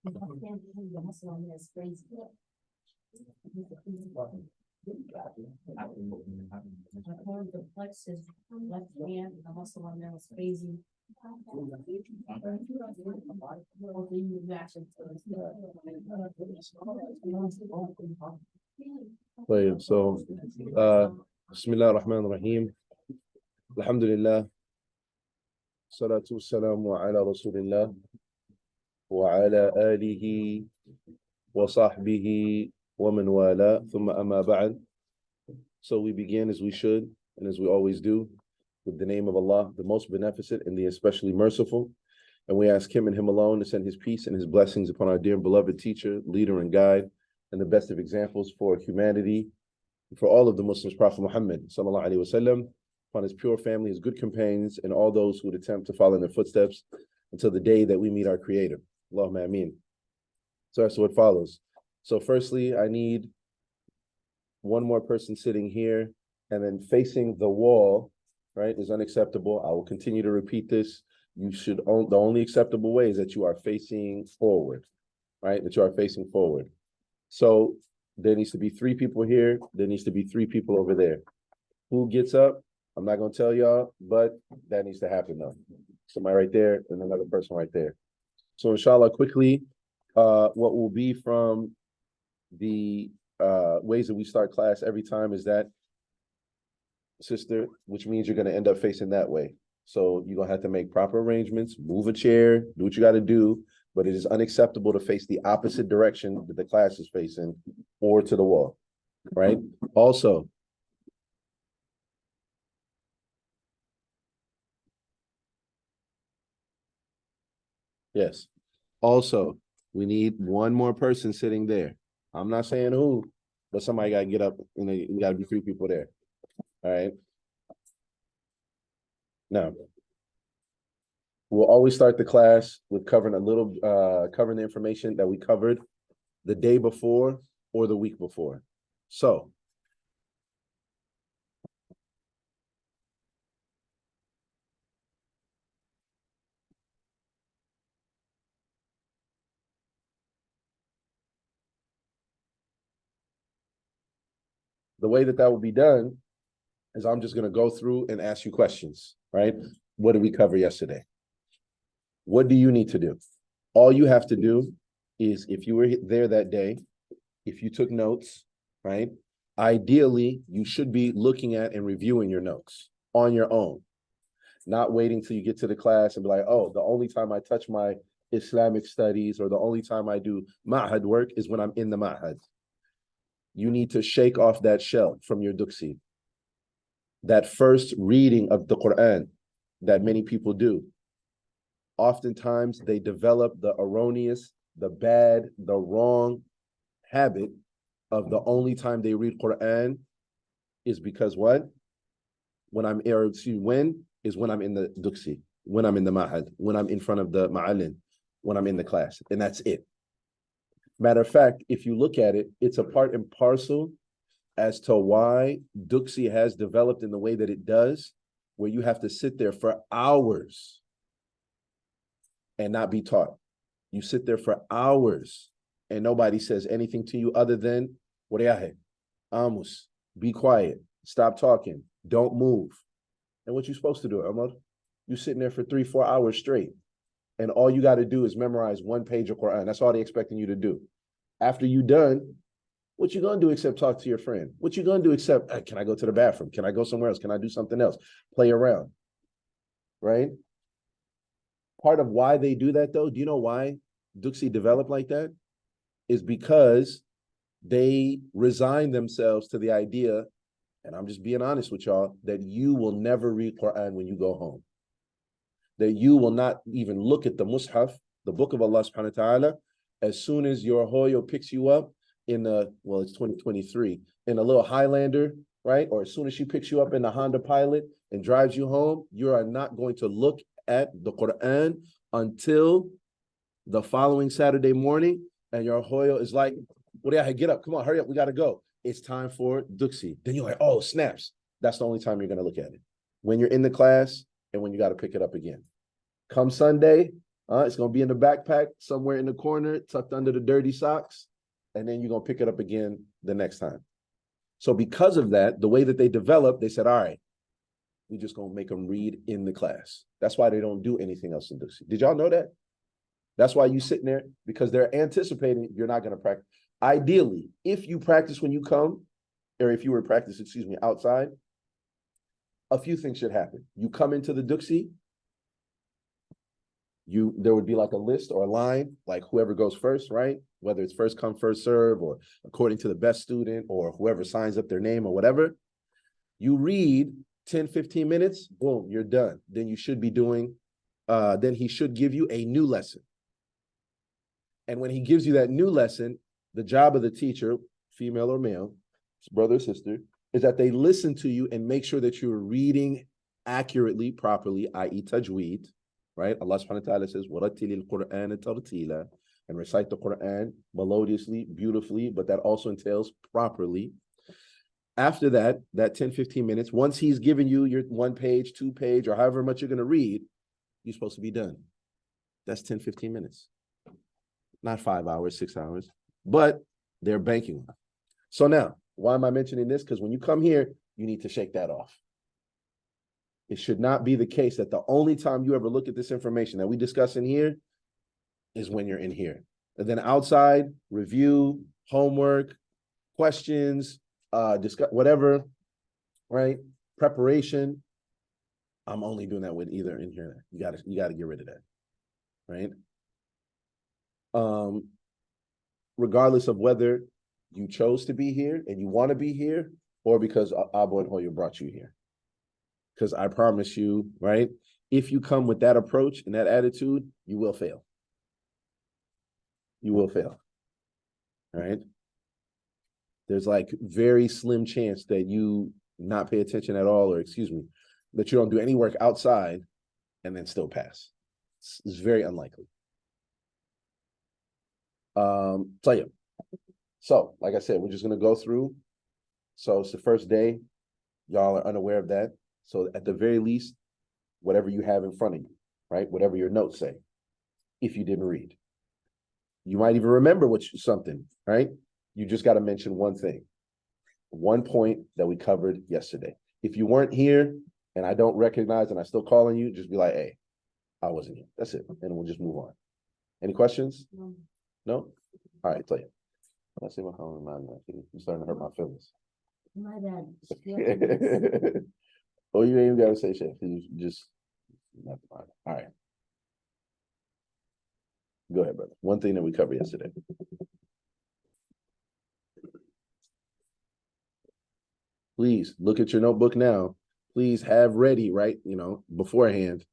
The flex his left hand, the muscle on there was crazy. طيب so بسم الله الرحمن الرحيم الحمد لله الصلاة والسلام على رسول الله وعلى آله وصحبه ومن والاه ثم أما بعد. So we begin as we should and as we always do with the name of Allah, the most beneficent and the especially merciful. And we ask Him and Him alone to send His peace and His blessings upon our dear and beloved teacher, leader and guide, and the best of examples for humanity, for all of the Muslims, Prophet Muhammad sallallahu alaihi wasallam, upon his pure family, his good companions, and all those who would attempt to follow in their footsteps until the day that we meet our Creator. Allahumma ameen. So that's what follows. So firstly, I need one more person sitting here, and then facing the wall, right, is unacceptable. I will continue to repeat this. You should the only acceptable way is that you are facing forward, right? That you are facing forward. So there needs to be 3 people here. There needs to be 3 people over there. Who gets up? I'm not going to tell y'all, but that needs to happen though. Somebody right there and another person right there. So inshallah, quickly, what will be from the ways that we start class every time is that, sister, which means you're going to end up facing that way. So you're going to have to make proper arrangements, move a chair, do what you got to do, but it is unacceptable to face the opposite direction that the class is facing or to the wall, right? Also, yes. Also, we need one more person sitting there. I'm not saying who, but somebody got to get up and we got to be 3 people there. All right. Now, we'll always start the class with covering covering the information that we covered the day before or the week before. So, the way that will be done is I'm just going to go through and ask you questions, right? What did we cover yesterday? What do you need to do? All you have to do is, if you were there that day, if you took notes, right? Ideally, you should be looking at and reviewing your notes on your own, not waiting till you get to the class and be like, oh, the only time I touch my Islamic studies or the only time I do ma'had work is when I'm in the ma'had. You need to shake off that shell from your duksi. That first reading of the Quran that many people do. Oftentimes they develop the erroneous, the bad, the wrong habit of the only time they read Quran is because what? When I'm in the duksi, when I'm in the ma'had, when I'm in front of the ma'alin, when I'm in the class, and that's it. Matter of fact, if you look at it, it's a part and parcel as to why duksi has developed in the way that it does, where you have to sit there for hours and not be taught. You sit there for hours and nobody says anything to you other than, Amus, be quiet, stop talking, don't move. And what you supposed to do, Ahmad? You sitting there for 3-4 hours straight. And all you got to do is memorize 1 page of Quran. That's all they're expecting you to do. After you done, what you gonna do except talk to your friend? What you gonna do except, can I go to the bathroom? Can I go somewhere else? Can I do something else? Play around, right? Part of why they do that though, do you know why duksi developed like that? Is because they resign themselves to the idea, and I'm just being honest with y'all, that you will never read Quran when you go home. That you will not even look at the Mus'haf, the book of Allah subhanahu wa ta'ala, as soon as your hoyo picks you up in it's 2023, in a little Highlander, right? Or as soon as she picks you up in the Honda Pilot and drives you home, you are not going to look at the Quran until the following Saturday morning, and your hoyo is like, get up, come on, hurry up, we gotta go. It's time for duksi. Then you're like, oh, snaps. That's the only time you're gonna look at it. When you're in the class and when you gotta pick it up again. Come Sunday, It's gonna be in the backpack somewhere in the corner, tucked under the dirty socks, and then you're gonna pick it up again the next time. So because of that, the way that they developed, they said, all right, we're just gonna make them read in the class. That's why they don't do anything else in Dixie. Did y'all know that? That's why you sitting there, because they're anticipating you're not gonna practice. Ideally, if you practice when you come, or if you were to practice, outside, a few things should happen. You come into the Dixie, there would be like a list or a line, like whoever goes first, right? Whether it's first come, first serve, or according to the best student, or whoever signs up their name or whatever. You read 10, 15 minutes, boom, you're done. Then you should be doing, then he should give you a new lesson. And when he gives you that new lesson, the job of the teacher, female or male, brother or sister, is that they listen to you and make sure that you're reading accurately, properly, i.e. tajweed, right? Allah subhanahu wa ta'ala says, وَرَتِّلِ الْقُرْآنَ تَرْتِيلًا, and recite the Quran melodiously, beautifully, but that also entails properly. After that 10, 15 minutes, once he's given you your 1 page, 2 page, or however much you're going to read, you're supposed to be done. That's 10, 15 minutes. Not 5 hours, 6 hours, but they're banking on it. So now, why am I mentioning this? Because when you come here, you need to shake that off. It should not be the case that the only time you ever look at this information that we discuss in here is when you're in here. And then outside, review, homework, questions, discuss whatever, right? Preparation. I'm only doing that with either in here. You gotta get rid of that, right? Regardless of whether you chose to be here and you want to be here, or because Abu and Hoya brought you here. Because I promise you, right? If you come with that approach and that attitude, you will fail. You will fail. All right. There's like very slim chance that you not pay attention at all, or that you don't do any work outside and then still pass. It's very unlikely. So like I said, we're just gonna go through. So it's the first day. Y'all are unaware of that. So at the very least, whatever you have in front of you, right? Whatever your notes say, if you didn't read. You might even remember something, right? You just got to mention one thing, one point that we covered yesterday. If you weren't here and I don't recognize and I still calling you, just be like, hey, I wasn't here. That's it. And we'll just move on. Any questions? No? All right, tell you. Let's see what I'm starting to hurt my feelings. My bad. Oh, you ain't even gotta say shit. You just all right. Go ahead, brother. One thing that we covered yesterday. Please look at your notebook now. Please have ready, right? Beforehand.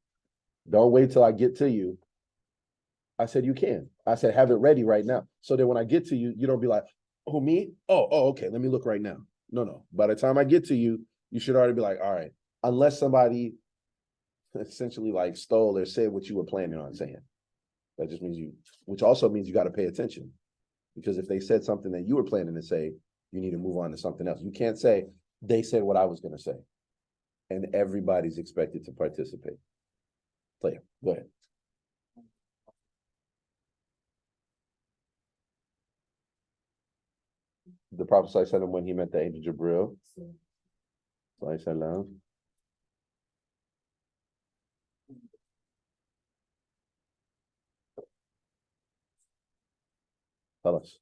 Don't wait till I get to you. I said you can. I said have it ready right now. So that when I get to you, you don't be like, oh, me? Oh, okay. Let me look right now. No. By the time I get to you, you should already be like, all right. Unless somebody essentially like stole or said what you were planning on saying. That just means which also means you got to pay attention. Because if they said something that you were planning to say, you need to move on to something else. You can't say, they said what I was going to say. And everybody's expected to participate. Player, go ahead. The Prophet ﷺ, when he met the angel Jibril, ﷺ, tell us.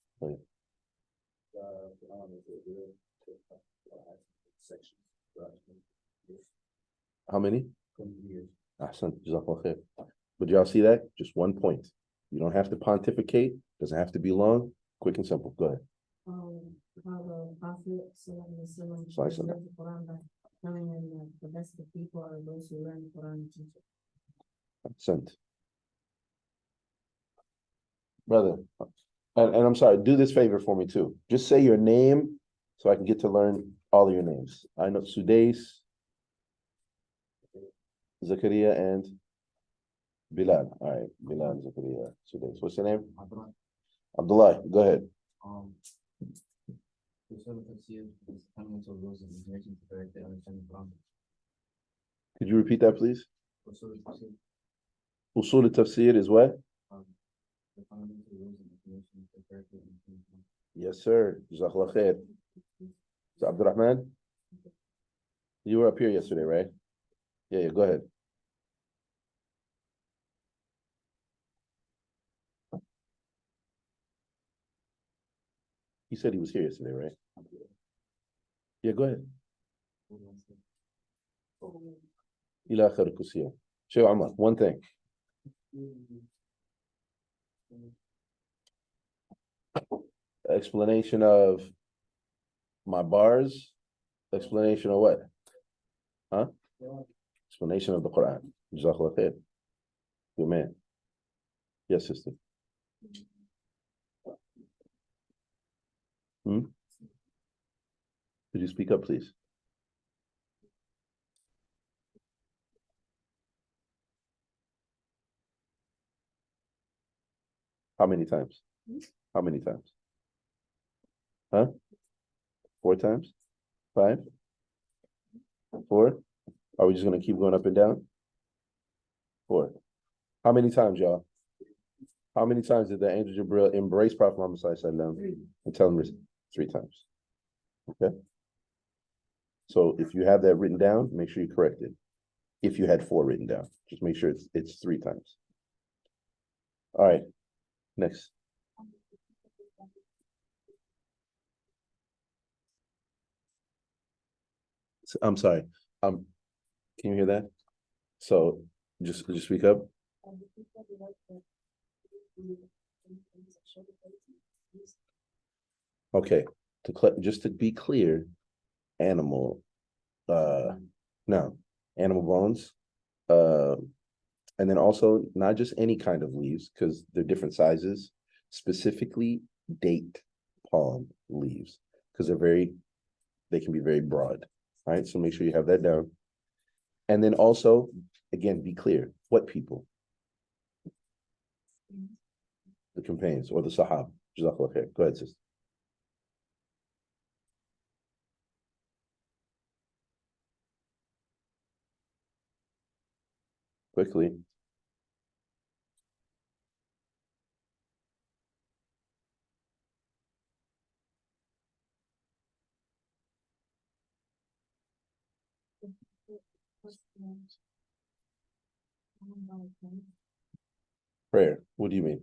How many? But y'all see that? Just 1 point. You don't have to pontificate. Doesn't have to be long. Quick and simple. Go ahead. How the Prophet read the Quran by telling them that the best of people are those who learn the Quran and teach it. Sent. Brother, and I'm sorry, do this favor for me too. Just say your name so I can get to learn all of your names. I know Sudais, Zakaria, and Bilal. All right, Bilal, Zakaria, Sudais. What's your name? Abdullah. Go ahead. Could you repeat that, please? Usul Tafsir is what? Yes, sir. Jazakallah khair. So, Abdurrahman, you were up here yesterday, right? Yeah, go ahead. He said he was here yesterday, right? Yeah, go ahead. Ila akhir kusiyah. Sheikh Amar, one thing. Explanation of my bars. Explanation of what? Huh? Explanation of the Quran. Jazakallah khair. Good man. Yes, sister. Could you speak up, please? How many times? How many times? Huh? 4 times? 5? 4? Are we just going to keep going up and down? 4. How many times, y'all? How many times did the angel Jibril embrace Prophet Muhammad and tell him 3 times? Okay. So if you have that written down, make sure you correct it. If you had 4 written down, just make sure it's 3 times. All right. Next. I'm sorry. Can you hear that? So just speak up. Okay. Just to be clear, animal animal bones. And then also not just any kind of leaves, because they're different sizes, specifically date palm leaves, because they can be very broad. All right, so make sure you have that down. And then also, again, be clear, what people? The companions or the Sahaba. Jazakallah khair. Go ahead, sister. Quickly. Prayer. What do you mean?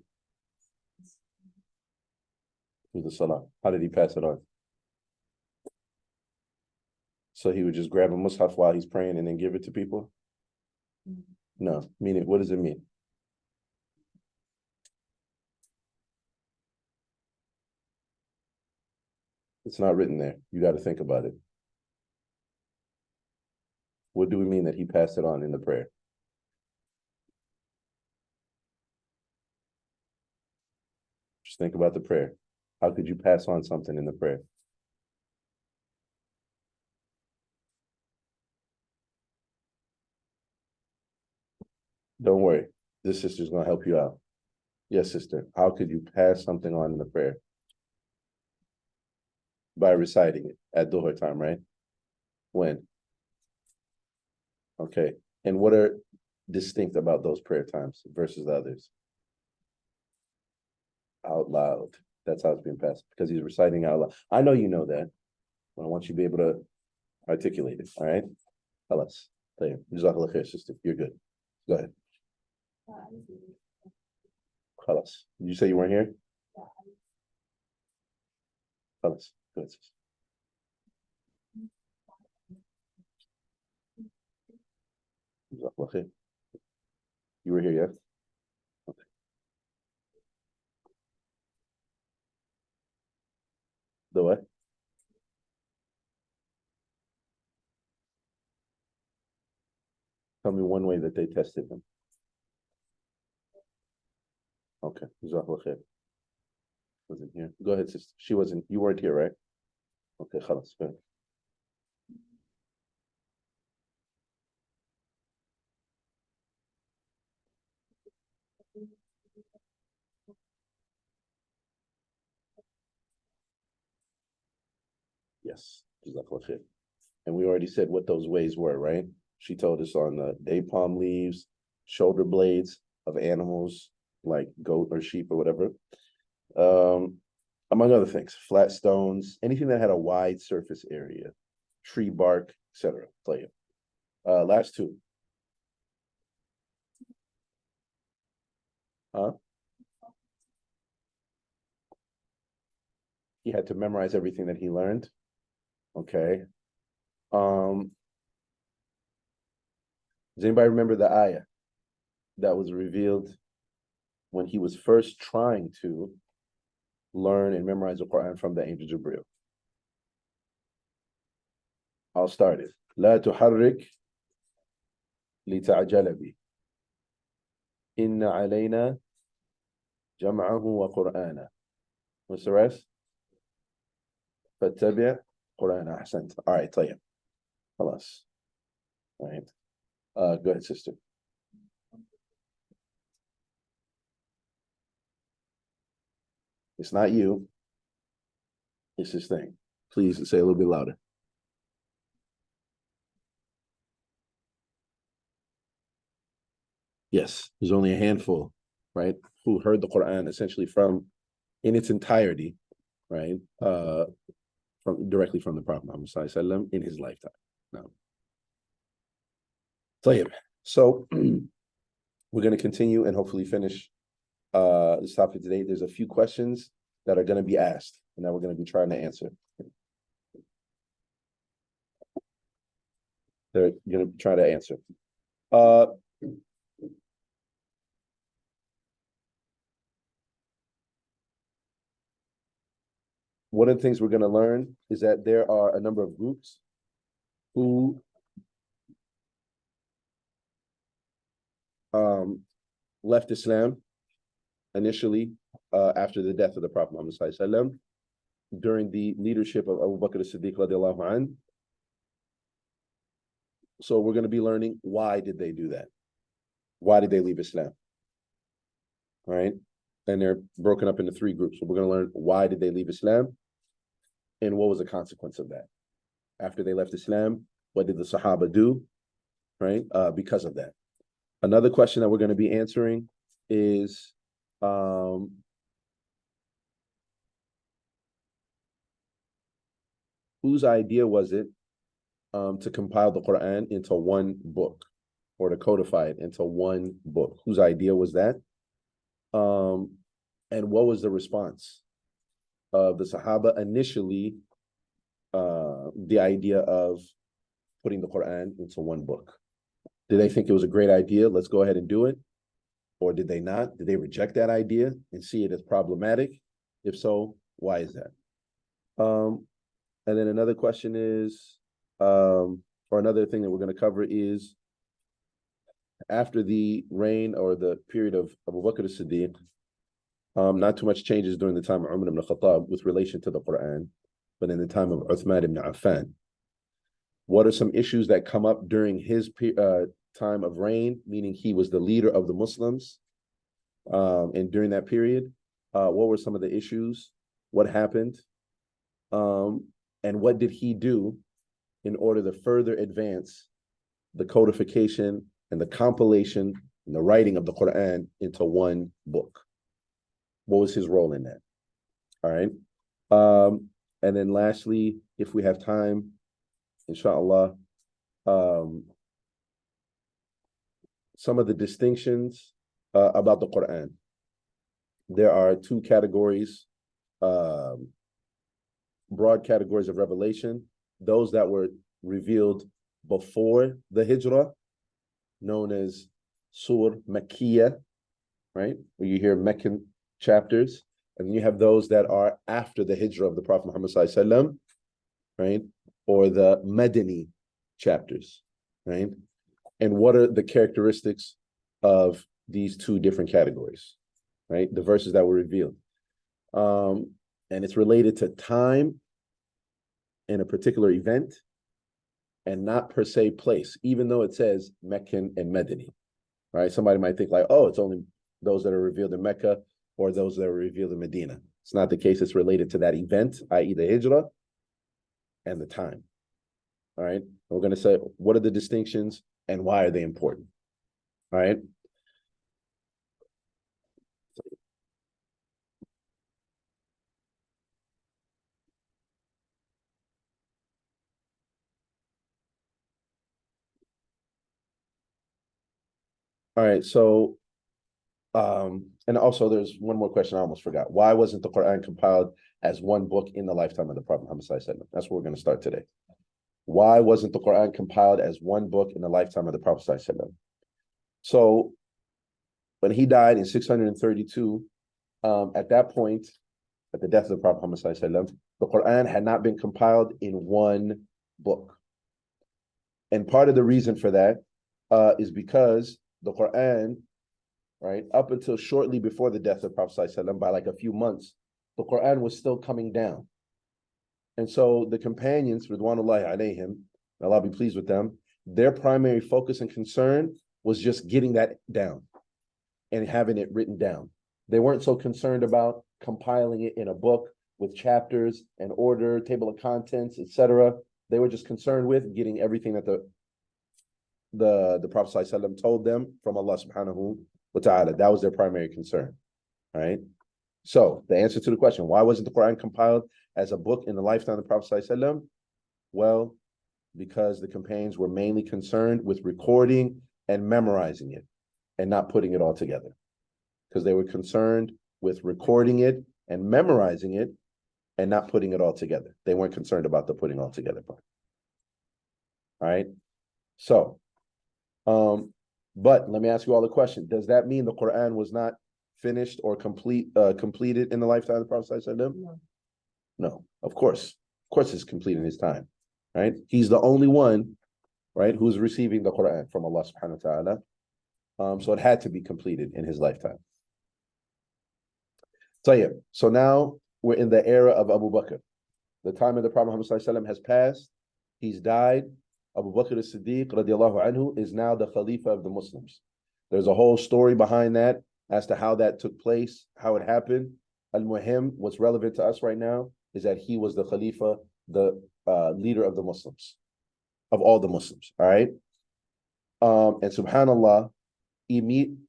Through the salah. How did he pass it on? So he would just grab a mushaf while he's praying and then give it to people? No. Meaning, what does it mean? It's not written there. You got to think about it. What do we mean that he passed it on in the prayer? Just think about the prayer. How could you pass on something in the prayer? Don't worry. This sister's going to help you out. Yes, sister. How could you pass something on in the prayer? By reciting it at Dhuhr time, right? When? Okay. And what are distinct about those prayer times versus the others? Out loud. That's how it's being passed, because he's reciting out loud. I know you know that, but I want you to be able to articulate it. All right? Tell us. Jazakallah khair, sister. You're good. Go ahead. Tell us. Did you say you weren't here? Tell us. Go ahead, sister. Jazakallah khair. You were here, yeah? Okay. The what? Tell me one way that they tested him. Okay. Jazakallah khair. Wasn't here. Go ahead, sister. She wasn't. You weren't here, right? Okay, khalas. Go ahead. Yes. Jazakallah khair. And we already said what those ways were, right? She told us on the day palm leaves, shoulder blades, of animals like goat or sheep or whatever. Among other things, flat stones, anything that had a wide surface area, tree bark, etc. Last two. He had to memorize everything that he learned. Okay. Does anybody remember the ayah that was revealed when he was first trying to learn and memorize the Quran from the angel Jibril? I'll start it. لا تحرك لتعجل به إن علينا جمعه وقرآنه. What's the rest? فاتبع قرآنه. أحسنت. All right, طيب. خلاص. All right. Go ahead, sister. It's not you. It's this thing. Please say a little bit louder. Yes, there's only a handful, right, who heard the Quran essentially from in its entirety, right, from directly from the Prophet Muhammad Sallallahu Alaihi Wasallam in his lifetime. No. So we're going to continue and hopefully finish this topic today. There's a few questions that are going to be asked, and that we're going to be trying to answer. They're going to try to answer. One of the things we're going to learn is that there are a number of groups who left Islam initially after the death of the Prophet Muhammad Sallallahu Alaihi Wasallam during the leadership of Abu Bakr as-Siddiq radiallahu anhu. So we're going to be learning, why did they do that? Why did they leave Islam? All right. And they're broken up into three groups. So we're going to learn, why did they leave Islam? And what was the consequence of that? After they left Islam, what did the Sahaba do? Right? Because of that. Another question that we're going to be answering is whose idea was it to compile the Quran into one book, or to codify it into one book? Whose idea was that? And what was the response of the Sahaba initially, the idea of putting the Quran into one book? Did they think it was a great idea? Let's go ahead and do it. Or did they not? Did they reject that idea and see it as problematic? If so, why is that? And then another question is, or another thing that we're going to cover is, after the reign or the period of Abu Bakr as-Siddiq, not too much changes during the time of Umar ibn Khattab with relation to the Quran, but in the time of Uthman ibn Affan, what are some issues that come up during his time of reign, meaning he was the leader of the Muslims, and during that period, what were some of the issues? What happened? And what did he do in order to further advance the codification and the compilation and the writing of the Quran into one book? What was his role in that? All right. And then lastly, if we have time, inshallah, some of the distinctions about the Quran. There are two categories, broad categories of revelation: those that were revealed before the Hijrah, known as Sur Makkiyah, right? Where you hear Meccan chapters, and you have those that are after the Hijrah of the Prophet Muhammad Sallallahu Alaihi Wasallam, right? Or the Madani chapters, right? And what are the characteristics of these two different categories, right? The verses that were revealed. And it's related to time in a particular event, and not per se place, even though it says Meccan and Medini, right? Somebody might think like, oh, it's only those that are revealed in Mecca or those that are revealed in Medina. It's not the case. It's related to that event, i.e. the Hijrah, and the time. All right. We're going to say, what are the distinctions and why are they important? All right. All right, so and also there's one more question I almost forgot. Why wasn't the Quran compiled as one book in the lifetime of the Prophet Muhammad Sallallahu Alaihi Wasallam? That's where we're going to start today. Why wasn't the Quran compiled as one book in the lifetime of the Prophet Sallallahu Alaihi Wasallam? So when he died in 632, at that point, at the death of the Prophet Muhammad Sallallahu Alaihi Wasallam, the Quran had not been compiled in one book. And part of the reason for that is because the Quran, right, up until shortly before the death of the Prophet ﷺ, by like a few months, the Quran was still coming down. And so the companions, Ridwanullahi alayhim, Allah be pleased with them, their primary focus and concern was just getting that down and having it written down. They weren't so concerned about compiling it in a book with chapters and order, table of contents, etc. They were just concerned with getting everything that the Prophet ﷺ told them from Allah subhanahu wa ta'ala. That was their primary concern. All right. So the answer to the question, why wasn't the Quran compiled as a book in the lifetime of the Prophet ﷺ? Well, because the companions were mainly concerned with recording and memorizing it and not putting it all together. Because they were concerned with recording it and memorizing it and not putting it all together. They weren't concerned about the putting all together part. All right. So, but let me ask you all a question. Does that mean the Quran was not finished or completed in the lifetime of the Prophet ﷺ? No. No, of course. Of course it's complete in his time. Right? He's the only one, right, who's receiving the Quran from Allah subhanahu wa ta'ala. So it had to be completed in his lifetime. So now we're in the era of Abu Bakr. The time of the Prophet Muhammad sallallahu alaihi wasallam has passed. He's died. Abu Bakr as-Siddiq radiallahu anhu is now the Khalifa of the Muslims. There's a whole story behind that as to how that took place, how it happened. Al-Muhim, what's relevant to us right now is that he was the Khalifa, the leader of the Muslims, of all the Muslims. All right. And subhanAllah,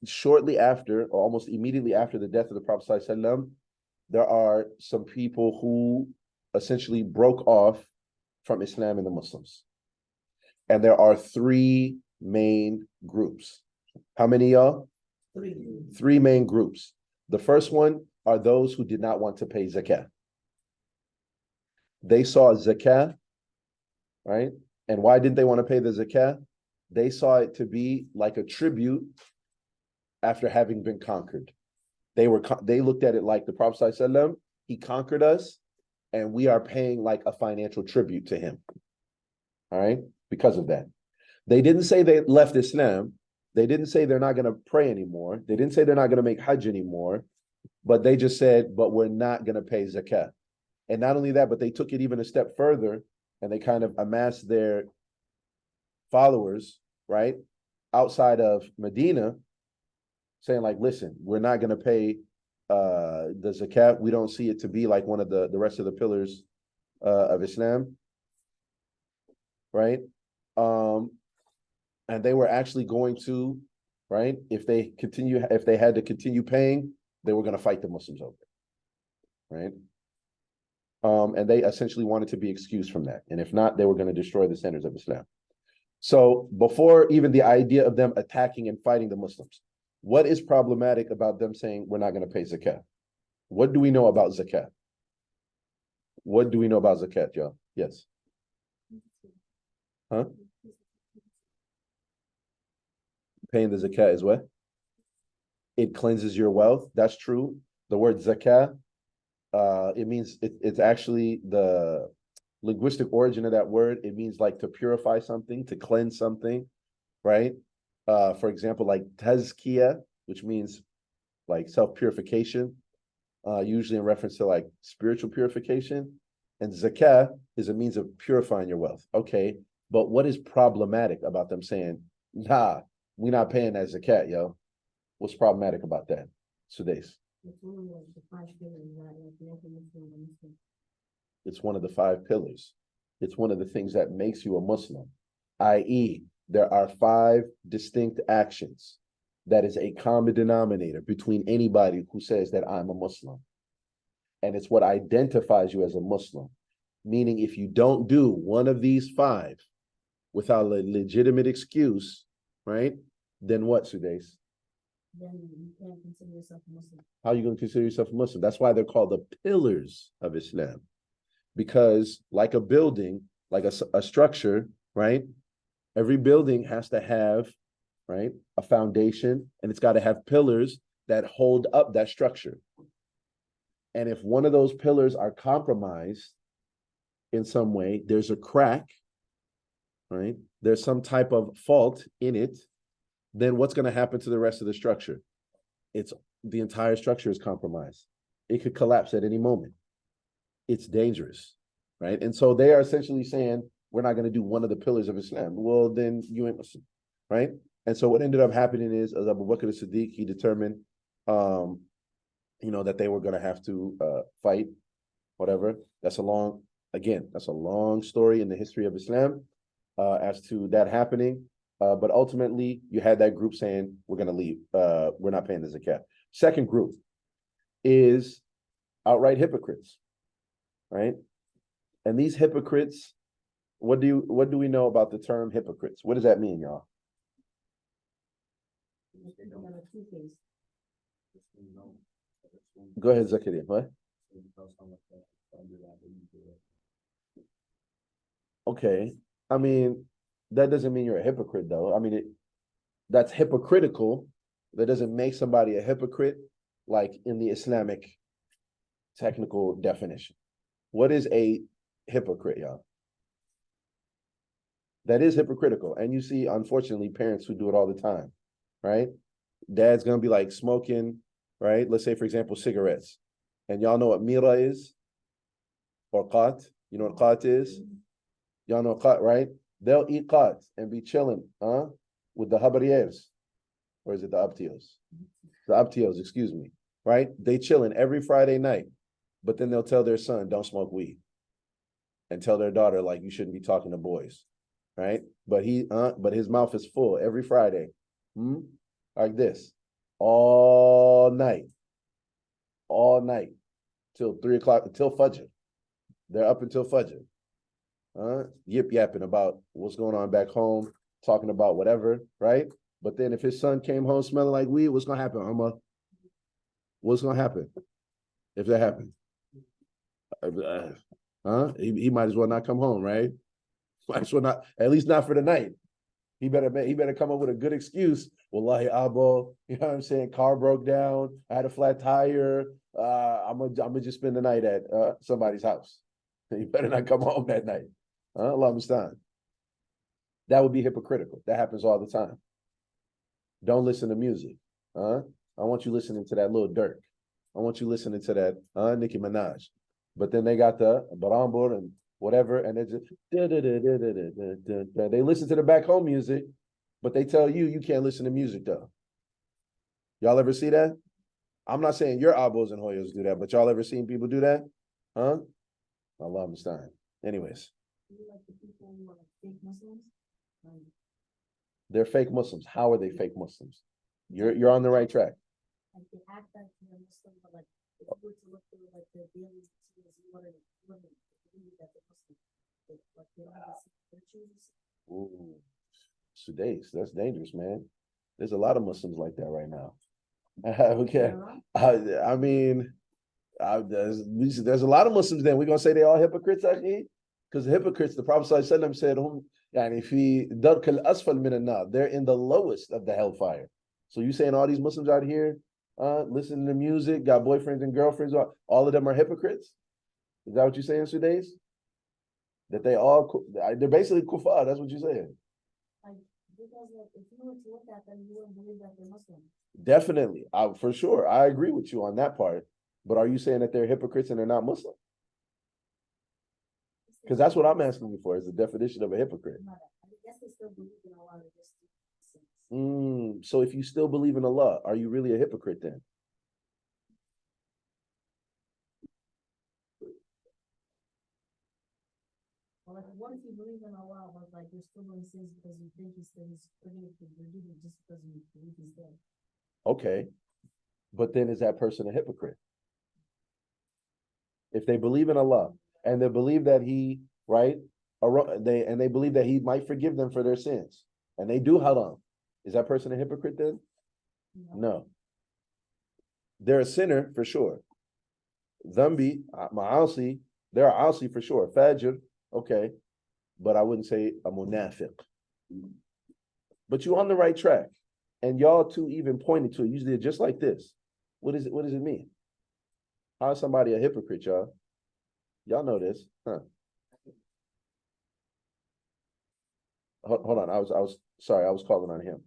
shortly after, or almost immediately after the death of the Prophet sallallahu alaihi wasallam, there are some people who essentially broke off from Islam and the Muslims. And there are three main groups. How many, y'all? Three main groups. The first one are those who did not want to pay zakah. They saw zakah, right? And why didn't they want to pay the zakah? They saw it to be like a tribute after having been conquered. They looked at it like the Prophet ﷺ, he conquered us, and we are paying like a financial tribute to him. All right, because of that. They didn't say they left Islam. They didn't say they're not going to pray anymore. They didn't say they're not going to make Hajj anymore, but they just said, but we're not going to pay zakah. And not only that, but they took it even a step further, and they kind of amassed their followers, right, outside of Medina, saying like, listen, we're not going to pay the zakat. We don't see it to be like one of the rest of the pillars of Islam, right? And they were actually going to, right, if they had to continue paying, they were going to fight the Muslims over it, right? And they essentially wanted to be excused from that. And if not, they were going to destroy the centers of Islam. So before even the idea of them attacking and fighting the Muslims, what is problematic about them saying we're not going to pay zakat? What do we know about zakat? What do we know about zakat, y'all? Yes. Huh? Paying the zakat is what? It cleanses your wealth. That's true. The word zakat, it means it's actually the linguistic origin of that word. It means like to purify something, to cleanse something, right? For example, like tazkiyah, which means like self-purification, usually in reference to like spiritual purification. And zakah is a means of purifying your wealth. Okay, but what is problematic about them saying, nah, we're not paying that zakat, yo? What's problematic about that, Sudais? It's one of the five pillars. It's one of the things that makes you a Muslim, i.e., there are 5 distinct actions that is a common denominator between anybody who says that I'm a Muslim. And it's what identifies you as a Muslim. Meaning if you don't do one of these 5 without a legitimate excuse, right, then what, Sudais? Then you can't consider yourself a Muslim. How are you going to consider yourself a Muslim? That's why they're called the pillars of Islam. Because like a building, like a structure, right? Every building has to have, right, a foundation, and it's got to have pillars that hold up that structure. And if one of those pillars are compromised in some way, there's a crack, right? There's some type of fault in it, then what's going to happen to the rest of the structure? The entire structure is compromised. It could collapse at any moment. It's dangerous, right? And so they are essentially saying, we're not going to do one of the pillars of Islam. Well, then you ain't Muslim, right? And so what ended up happening is, as Abu Bakr as-Siddiq, he determined, that they were going to have to fight, whatever. That's a long story in the history of Islam as to that happening. But ultimately, you had that group saying, we're going to leave. We're not paying the zakat. Second group is outright hypocrites, right? And these hypocrites, what do we know about the term hypocrites? What does that mean, y'all? Go ahead, Zakaria. What? Okay. I mean, that doesn't mean you're a hypocrite, though. I mean, that's hypocritical. That doesn't make somebody a hypocrite, like in the Islamic technical definition. What is a hypocrite, y'all? That is hypocritical. And you see, unfortunately, parents who do it all the time, right? Dad's going to be like smoking, right? Let's say, for example, cigarettes. And y'all know what mira is? Or qat? You know what qat is? Y'all know qat, right? They'll eat qat and be chilling, with the habarieres. Or is it the abtios? The abtios, excuse me, right? They chilling every Friday night, but then they'll tell their son, don't smoke weed. And tell their daughter, like, you shouldn't be talking to boys, right? But his mouth is full every Friday, like this, all night, till 3 o'clock, until Fajr. They're up until Fajr, yip yapping about what's going on back home, talking about whatever, right? But then if his son came home smelling like weed, what's gonna happen, What's gonna happen if that happens? He might as well not come home, right? Might as well not, at least not for the night. He better come up with a good excuse. Wallahi, Abo, you know what I'm saying? Car broke down. I had a flat tire. I'm gonna just spend the night at somebody's house. You better not come home that night. Allah understand. That would be hypocritical. That happens all the time. Don't listen to music. I want you listening to that Lil Durk. I want you listening to that Nicki Minaj. But then they got the Barambur and whatever, and they just they listen to the back home music, but they tell you can't listen to music though. Y'all ever see that? I'm not saying your abos and hoyos do that, but y'all ever seen people do that? Allah understand. Anyways. They're fake Muslims. How are they fake Muslims? You're on the right track. Like they act like they're Muslim, but like if you were to look through like their daily routines, you wouldn't believe that they're Muslim. Like they don't have virtues. Ooh, Sudais, that's dangerous, man. There's a lot of Muslims like that right now. Okay, I mean, there's a lot of Muslims. Then we're gonna say they all hypocrites, actually, because the hypocrites, the Prophet ﷺ said, they're in the lowest of the hellfire. So you saying all these Muslims out here listening to music, got boyfriends and girlfriends, all of them are hypocrites? Is that what you're saying, Sudais? That they're basically kuffar, that's what you're saying. Because if you were to look at them, you wouldn't believe that they're Muslim. Definitely, for sure. I agree with you on that part. But are you saying that they're hypocrites and they're not Muslim? Because that's what I'm asking you for, is the definition of a hypocrite. I guess they still believe in Allah. So if you still believe in Allah, are you really a hypocrite then? Well, like, what if you believe in Allah, but like you're still doing sins because you think he's forgiven just because you believe he's dead? Okay, but then is that person a hypocrite? If they believe in Allah and they believe that He, right, they believe that He might forgive them for their sins, and they do haram, Is that person a hypocrite then? No. They're a sinner for sure. Dhambi, ma'asi, they're asi for sure. Fajr, okay. But I wouldn't say a munafiq. But you're on the right track. And y'all two even pointed to it. Usually just like this. What is it? What does it mean? How is somebody a hypocrite, y'all? Y'all know this, huh? Hold on. I was sorry. I was calling on him.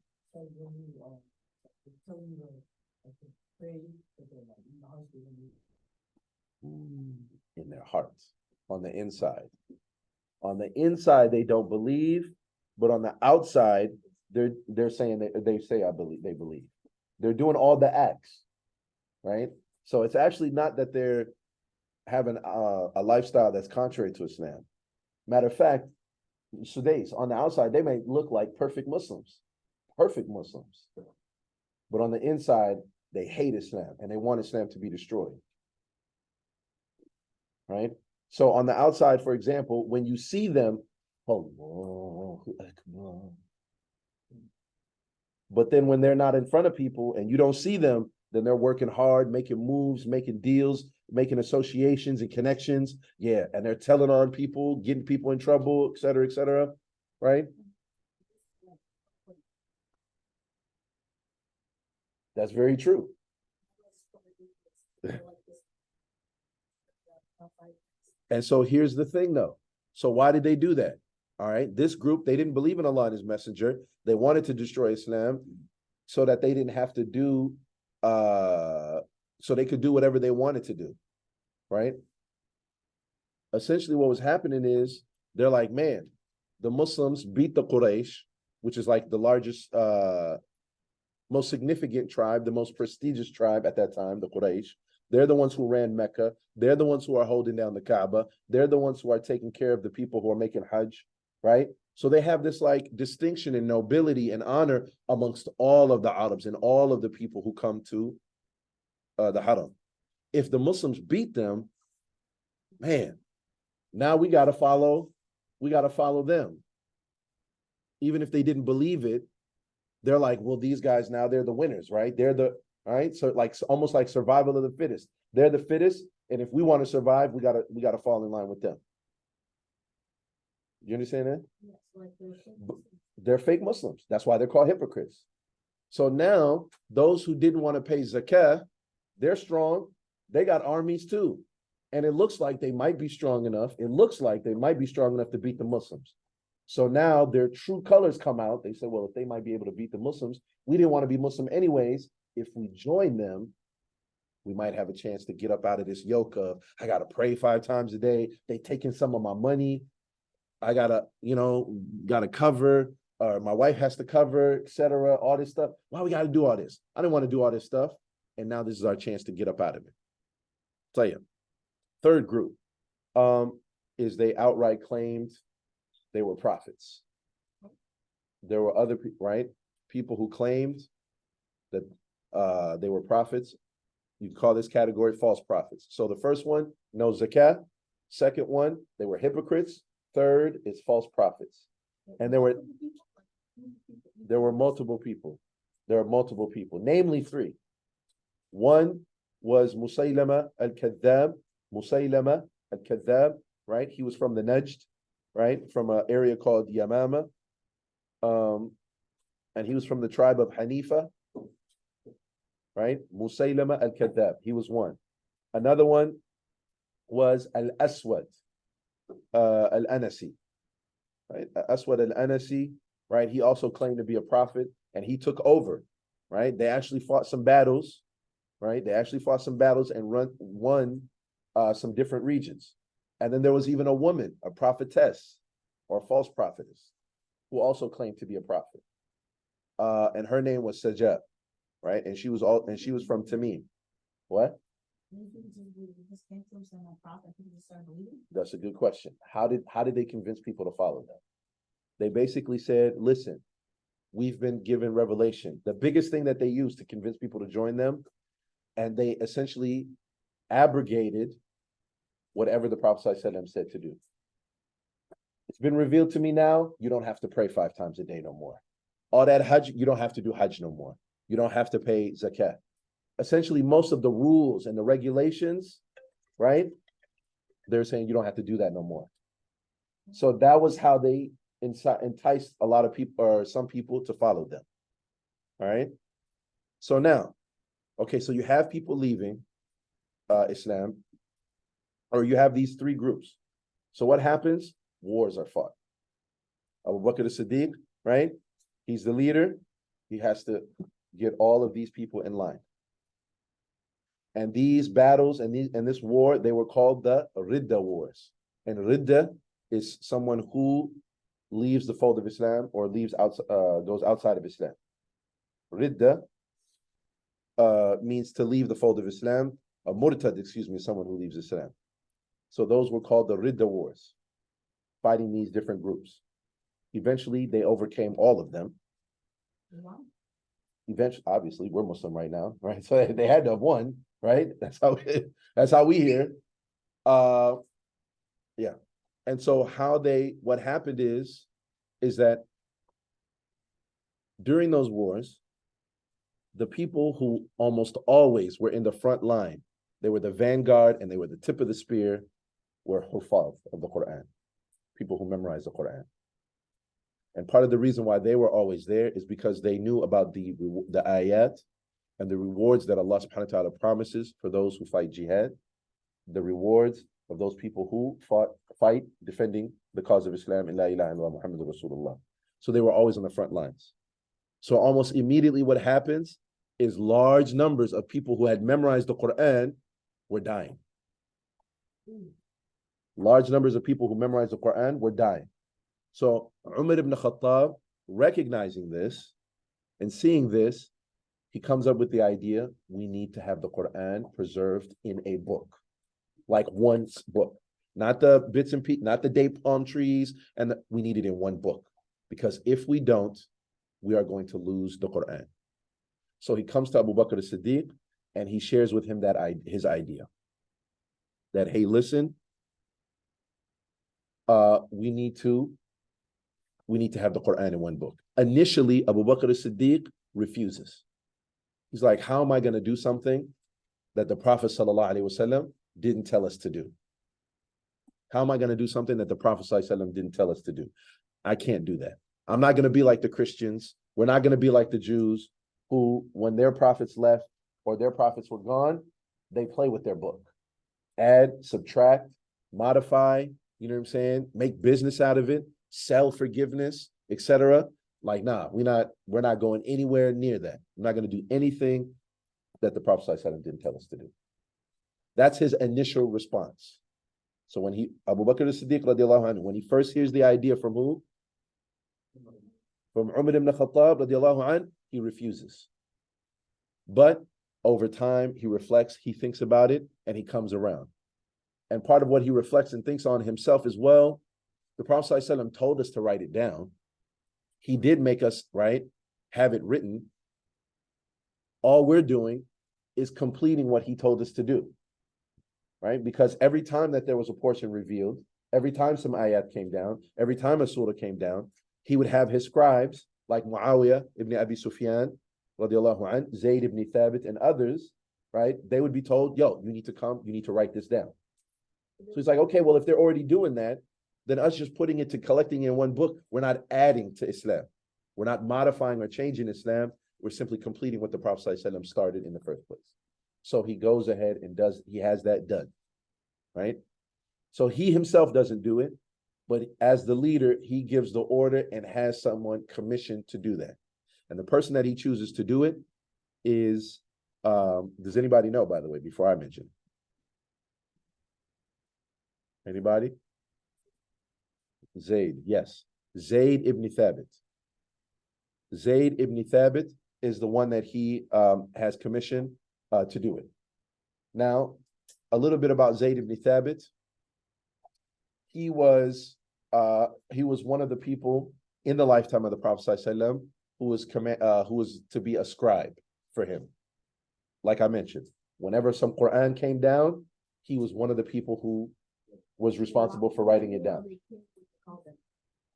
In their hearts, on the inside. On the inside, they don't believe, but on the outside, they're saying they say I believe, they believe. They're doing all the acts, right? So it's actually not that they're having a lifestyle that's contrary to Islam. Matter of fact, Sudais, on the outside, they may look like perfect Muslims, but on the inside, they hate Islam and they want Islam to be destroyed, right? So on the outside, for example, when you see them, but then when they're not in front of people and you don't see them, then they're working hard, making moves, making deals, making associations and connections. Yeah, and they're telling on people, getting people in trouble, et cetera, right? That's very true. And so here's the thing though. So why did they do that? All right, this group, they didn't believe in Allah and his messenger. They wanted to destroy Islam so that they didn't have to do, so they could do whatever they wanted to do, right? Essentially what was happening is, they're like, man, the Muslims beat the Quraysh, which is like the largest, most significant tribe, the most prestigious tribe at that time, the Quraysh. They're the ones who ran Mecca. They're the ones who are holding down the Kaaba. They're the ones who are taking care of the people who are making Hajj, right? So they have this like distinction and nobility and honor amongst all of the Arabs and all of the people who come to the Haram. If the Muslims beat them, man, now we got to follow them. Even if they didn't believe it, they're like, well, these guys now, they're the winners, right? They're the, right? So like almost like survival of the fittest. They're the fittest, and if we want to survive, we gotta fall in line with them. You understand that? Yes, like they're fake Muslims. That's why they're called hypocrites. So now those who didn't want to pay zakah, they're strong. They got armies too. And it looks like they might be strong enough. It looks like they might be strong enough to beat the Muslims. So now their true colors come out. They said, well, if they might be able to beat the Muslims, we didn't want to be Muslim anyways. If we join them, we might have a chance to get up out of this yoke of, I got to pray 5 times a day. They taking some of my money. I got to cover, or my wife has to cover, etc. All this stuff. Why we got to do all this? I didn't want to do all this stuff. And now this is our chance to get up out of it. Tell you. Third group is they outright claimed they were prophets. There were other people, right? People who claimed that they were prophets. You call this category false prophets. So the first one, no zakat. Second one, they were hypocrites. Third is false prophets. And there were multiple people. There are multiple people, namely 3. One was Musaylama al-Kadhab. Musaylama al-Kadhab, right? He was from the Najd, right? From an area called Yamama. And he was from the tribe of Hanifa, right? Musaylama al-Kadhab. He was one. Another one was al-Aswad al-Anasi, right? Aswad al-Anasi, right? He also claimed to be a prophet, and he took over, right? They actually fought some battles, right? They actually fought some battles and won some different regions. And then there was even a woman, a prophetess or false prophetess, who also claimed to be a prophet. And her name was Sajab, right? And she was from Tamim. What? That's a good question. How did they convince people to follow them? They basically said, listen, we've been given revelation. The biggest thing that they used to convince people to join them, and they essentially abrogated whatever the Prophet ﷺ said to do. It's been revealed to me now, you don't have to pray 5 times a day no more. all that Hajj, you don't have to do Hajj no more. You don't have to pay zakat. Essentially, most of the rules and the regulations, right? They're saying you don't have to do that no more. So that was how they enticed a lot of people or some people to follow them. All right. So now, okay, so you have people leaving Islam, or you have these three groups. So what happens? Wars are fought. Abu Bakr as-Siddiq, right? He's the leader. He has to get all of these people in line. And these battles and this war, they were called the Ridda Wars. And Ridda is someone who leaves the fold of Islam or goes outside of Islam. Ridda means to leave the fold of Islam. A murtad, excuse me, someone who leaves Islam. So those were called the Ridda Wars, fighting these different groups. Eventually, they overcame all of them. Wow. Eventually, obviously, we're Muslim right now, right? So they had to have won, right? That's how we hear. Yeah. And so what happened is that during those wars, the people who almost always were in the front line, they were the vanguard and they were the tip of the spear, were hufaz of the Quran, people who memorized the Quran. And part of the reason why they were always there is because they knew about the ayat and the rewards that Allah subhanahu wa ta'ala promises for those who fight jihad, the rewards of those people who fight defending the cause of Islam, La ilaha illallah Muhammadur Rasulullah. So they were always on the front lines. So almost immediately what happens is large numbers of people who had memorized the Quran were dying. Large numbers of people who memorized the Quran were dying. So Umar ibn Khattab, recognizing this and seeing this, he comes up with the idea, we need to have the Quran preserved in a book, like one book, not the bits and pieces, not the date palm trees, we need it in one book, because if we don't, we are going to lose the Quran. So he comes to Abu Bakr as-Siddiq and he shares with him his idea that, hey, listen, we need to have the Quran in one book. Initially, Abu Bakr as-Siddiq refuses. He's like, how am I going to do something that the Prophet ﷺ didn't tell us to do? How am I going to do something that the Prophet ﷺ didn't tell us to do? I can't do that. I'm not going to be like the Christians. We're not going to be like the Jews who, when their prophets left or their prophets were gone, they play with their book. Add, subtract, modify, you know what I'm saying? Make business out of it, sell forgiveness, etc. Like, nah, we're not going anywhere near that. We're not going to do anything that the Prophet ﷺ didn't tell us to do. That's his initial response. So when Abu Bakr as-Siddiq radiallahu anhu, when he first hears the idea from who? From Umar ibn Khattab radiallahu anhu, he refuses. But over time, he reflects, he thinks about it, and he comes around. And part of what he reflects and thinks on himself as well, the Prophet ﷺ told us to write it down. He did make us, right, have it written. All we're doing is completing what he told us to do, right? Because every time that there was a portion revealed, every time some ayat came down, every time a surah came down, he would have his scribes like Muawiyah ibn Abi Sufyan, radiallahu an, Zayd ibn Thabit, and others, right? They would be told, yo, you need to come, you need to write this down. So he's like, okay, well, if they're already doing that, then us just putting it to collecting in one book, we're not adding to Islam. We're not modifying or changing Islam. We're simply completing what the Prophet ﷺ started in the first place. So he goes ahead and he has that done, right? So he himself doesn't do it, but as the leader, he gives the order and has someone commissioned to do that. And the person that he chooses to do it is, does anybody know, by the way, before I mention? Anybody? Zayd, yes. Zayd ibn Thabit. Zayd ibn Thabit is the one that he has commissioned to do it. Now, a little bit about Zayd ibn Thabit. He was one of the people in the lifetime of the Prophet ﷺ who was to be a scribe for him. Like I mentioned, whenever some Quran came down, he was one of the people who was responsible for writing it down.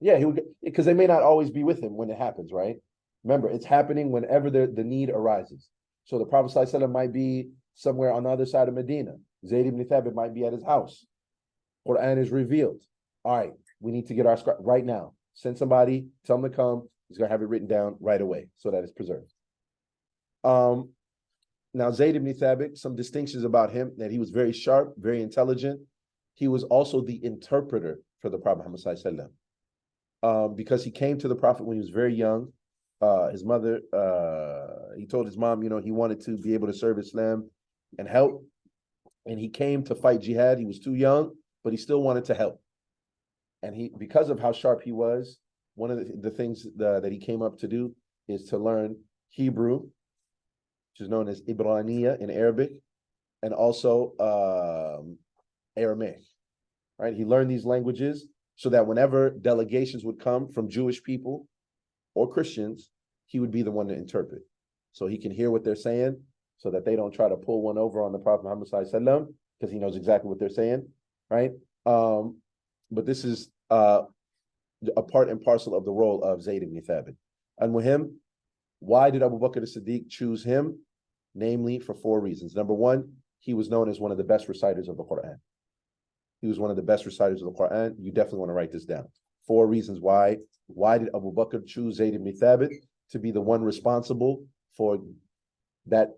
Yeah, he would, because they may not always be with him when it happens, right? Remember, it's happening whenever the need arises. So the Prophet ﷺ might be somewhere on the other side of Medina. Zayd ibn Thabit might be at his house. Quran is revealed. All right, we need to get our scribe right now. Send somebody, tell them to come. He's going to have it written down right away so that it's preserved. Now, Zayd ibn Thabit, some distinctions about him, that he was very sharp, very intelligent. He was also the interpreter for the Prophet Muhammad ﷺ. Because he came to the Prophet when he was very young. His mother, he told his mom, he wanted to be able to serve Islam and help. And he came to fight jihad. He was too young, but he still wanted to help. And because of how sharp he was, one of the things that he came up to do is to learn Hebrew, which is known as Ibraniya in Arabic, and also Aramaic. Right? He learned these languages so that whenever delegations would come from Jewish people or Christians, he would be the one to interpret. So he can hear what they're saying so that they don't try to pull one over on the Prophet Muhammad ﷺ, because he knows exactly what they're saying, right? But this is a part and parcel of the role of Zayd ibn Thabit. And with him, why did Abu Bakr as-Siddiq choose him? Namely, for 4 reasons. Number 1, he was known as one of the best reciters of the Quran. He was one of the best reciters of the Quran. You definitely want to write this down. 4 reasons why. Why did Abu Bakr choose Zayd ibn Thabit to be the one responsible for that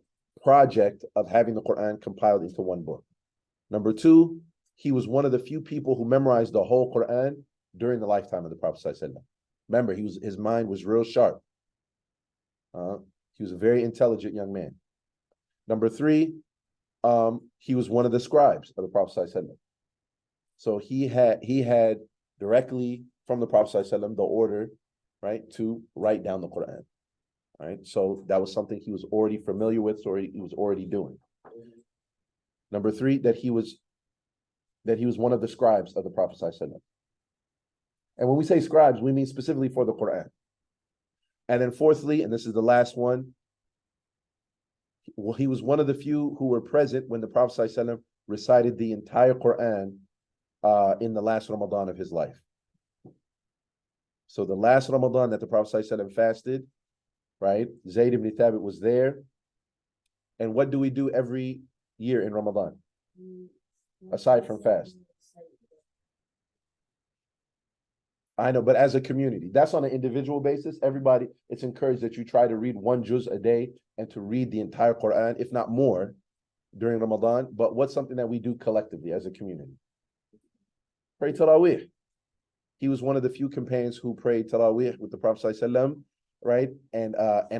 project of having the Quran compiled into one book? Number 2, he was one of the few people who memorized the whole Quran during the lifetime of the Prophet ﷺ. Remember, his mind was real sharp. He was a very intelligent young man. Number 3, he was one of the scribes of the Prophet ﷺ. So he had directly from the Prophet ﷺ the order, right, to write down the Quran. Right, so that was something he was already familiar with, or he was already doing. Number 3, that he was one of the scribes of the Prophet ﷺ. And when we say scribes, we mean specifically for the Quran. And then 4thly, and this is the last one, he was one of the few who were present when the Prophet ﷺ recited the entire Quran in the last Ramadan of his life. So the last Ramadan that the Prophet ﷺ fasted, right? Zayd ibn Thabit was there. And what do we do every year in Ramadan? Aside from fast. I know, but as a community, that's on an individual basis. Everybody, it's encouraged that you try to read 1 juz a day and to read the entire Quran, if not more, during Ramadan. But what's something that we do collectively as a community? Pray Taraweeh. He was one of the few companions who prayed Taraweeh with the Prophet ﷺ, right? And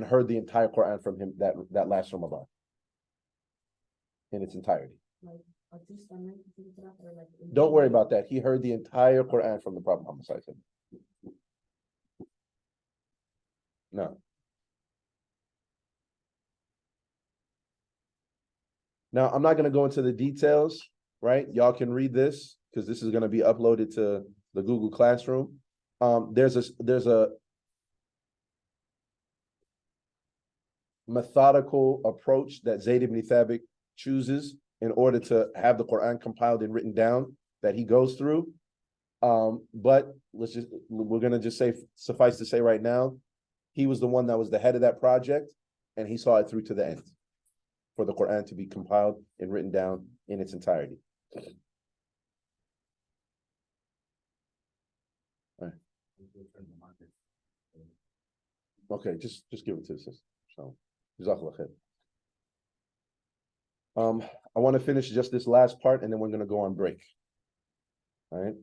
heard the entire Quran from him that last Ramadan in its entirety. Don't worry about that. He heard the entire Quran from the Prophet Muhammad ﷺ. No. Now, I'm not going to go into the details, right? Y'all can read this because this is going to be uploaded to the Google Classroom. There's a methodical approach that Zayd ibn Thabit chooses in order to have the Quran compiled and written down that he goes through. But we're going to just say, suffice to say right now, he was the one that was the head of that project, and he saw it through to the end for the Quran to be compiled and written down in its entirety. All right. Okay, just give it to the sister. So, Jazakallah khair. I want to finish just this last part, and then we're going to go on break. All right.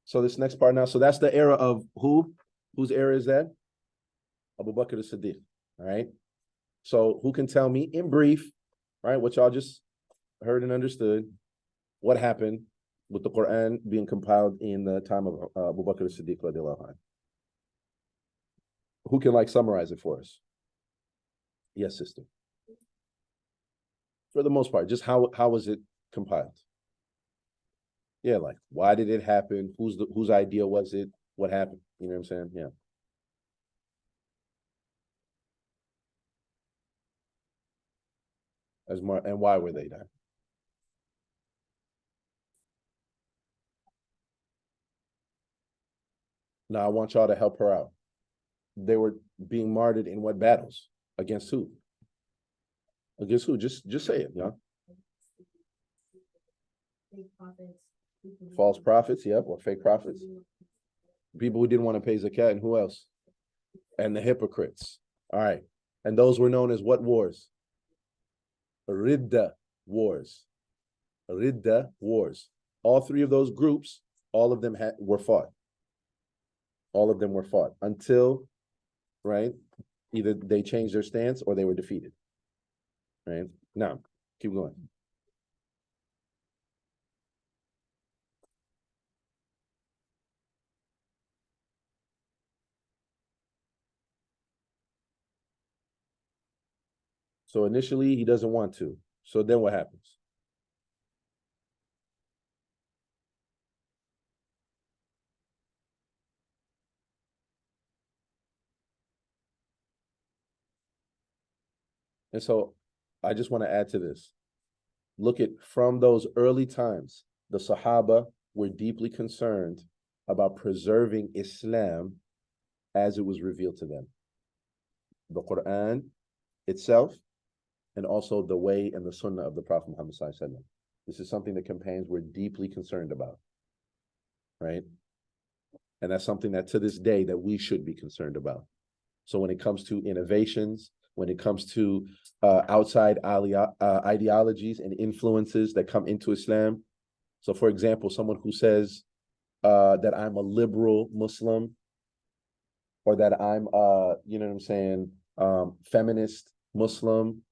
So this next part now. So that's the era of who? Whose era is that? Abu Bakr as-Siddiq. All right. So who can tell me in brief, right, what y'all just heard and understood, what happened with the Quran being compiled in the time of Abu Bakr as-Siddiq radiallahu anhu? Who can summarize it for us? Yes, sister. For the most part, just how was it compiled? Yeah, why did it happen? Whose idea was it? What happened? You know what I'm saying? Yeah. And why were they done? Now I want y'all to help her out. They were being martyred in what battles? Against who? Against who? Just say it, yeah. Fake prophets. False prophets, yep, or fake prophets. People who didn't want to pay zakat, and who else? And the hypocrites. All right. And those were known as what wars? Ridda wars. Ridda wars. All three of those groups, all of them were fought. All of them were fought until, right, either they changed their stance or they were defeated. Right? Now, keep going. So initially, he doesn't want to. So then what happens? And so I just want to add to this. Look at from those early times, the Sahaba were deeply concerned about preserving Islam as it was revealed to them. The Quran itself, and also the way and the Sunnah of the Prophet Muhammad Sallallahu Alaihi Wasallam. This is something the companions were deeply concerned about, right? And that's something that to this day that we should be concerned about. So when it comes to innovations, when it comes to outside ideologies and influences that come into Islam. So for example, someone who says that I'm a liberal Muslim, or that I'm you know what I'm saying, feminist Muslim,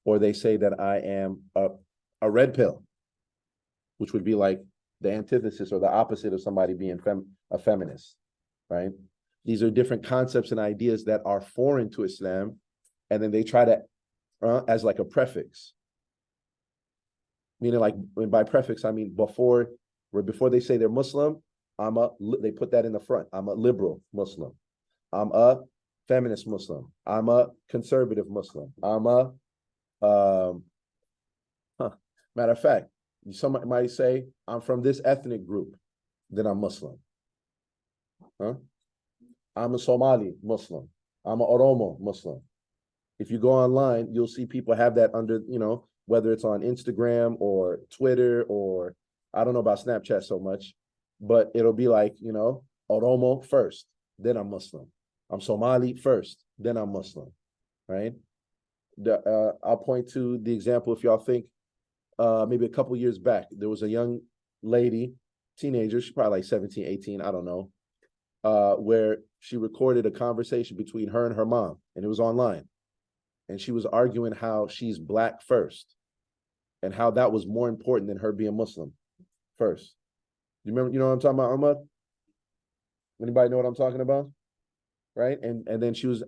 or they say that I am a red pill, which would be like the antithesis or the opposite of somebody being a feminist, right? These are different concepts and ideas that are foreign to Islam, and then they try to, as like a prefix, meaning like by prefix, I mean before they say they're Muslim, they put that in the front. I'm a liberal Muslim. I'm a feminist Muslim. I'm a conservative Muslim. I'm a, matter of fact, somebody might say, I'm from this ethnic group, then I'm Muslim. Huh? I'm a Somali Muslim. I'm an Oromo Muslim. If you go online, you'll see people have that under, you know, whether it's on Instagram or Twitter, or I don't know about Snapchat so much, but it'll be like, you know, Oromo first, then I'm Muslim. I'm Somali first, then I'm Muslim, right? I'll point to the example if y'all think, maybe a couple years back, there was a young lady, teenager, she's probably like 17, 18, I don't know, where she recorded a conversation between her and her mom, and it was online. And she was arguing how she's black first and how that was more important than her being Muslim first. You remember, you know what I'm talking about, Ahmad? Anybody know what I'm talking about? Right? And then she was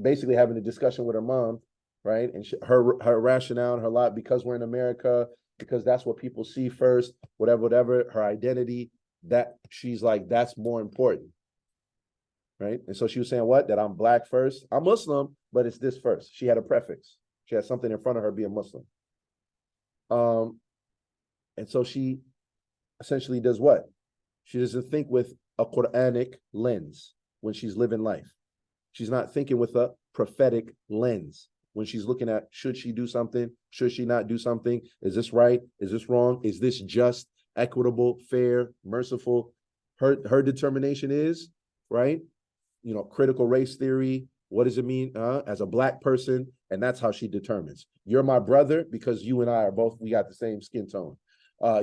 basically having a discussion with her mom, right? And her rationale and her lot, because we're in America, because that's what people see first, whatever, her identity, that she's like, that's more important. Right? And so she was saying what? That I'm black first. I'm Muslim, but it's this first. She had a prefix. She had something in front of her being Muslim. And so she essentially does what? She doesn't think with a Quranic lens when she's living life. She's not thinking with a prophetic lens when she's looking at, should she do something? Should she not do something? Is this right? Is this wrong? Is this just, equitable, fair, merciful? Her determination is, right, you know, critical race theory. What does it mean as a black person? And that's how she determines. You're my brother because you and I are both, we got the same skin tone.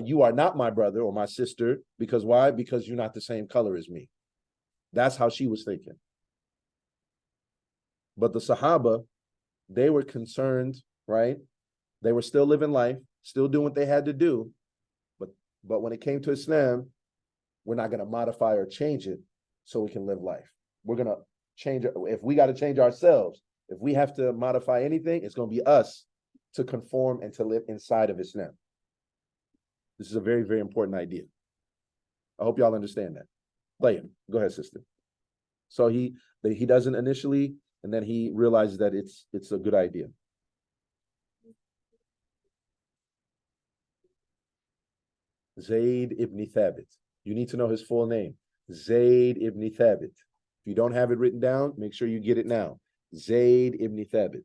You are not my brother or my sister because why? Because you're not the same color as me. That's how she was thinking. But the Sahaba, they were concerned, right? They were still living life, still doing what they had to do. But when it came to Islam, we're not going to modify or change it so we can live life. We're going to change it. If we got to change ourselves, if we have to modify anything, it's going to be us to conform and to live inside of Islam. This is a very, very important idea. I hope y'all understand that. Play it. Go ahead, sister. So he doesn't initially, and then he realizes that it's a good idea. Zayd ibn Thabit. You need to know his full name. Zayd ibn Thabit. If you don't have it written down, make sure you get it now. Zayd ibn Thabit.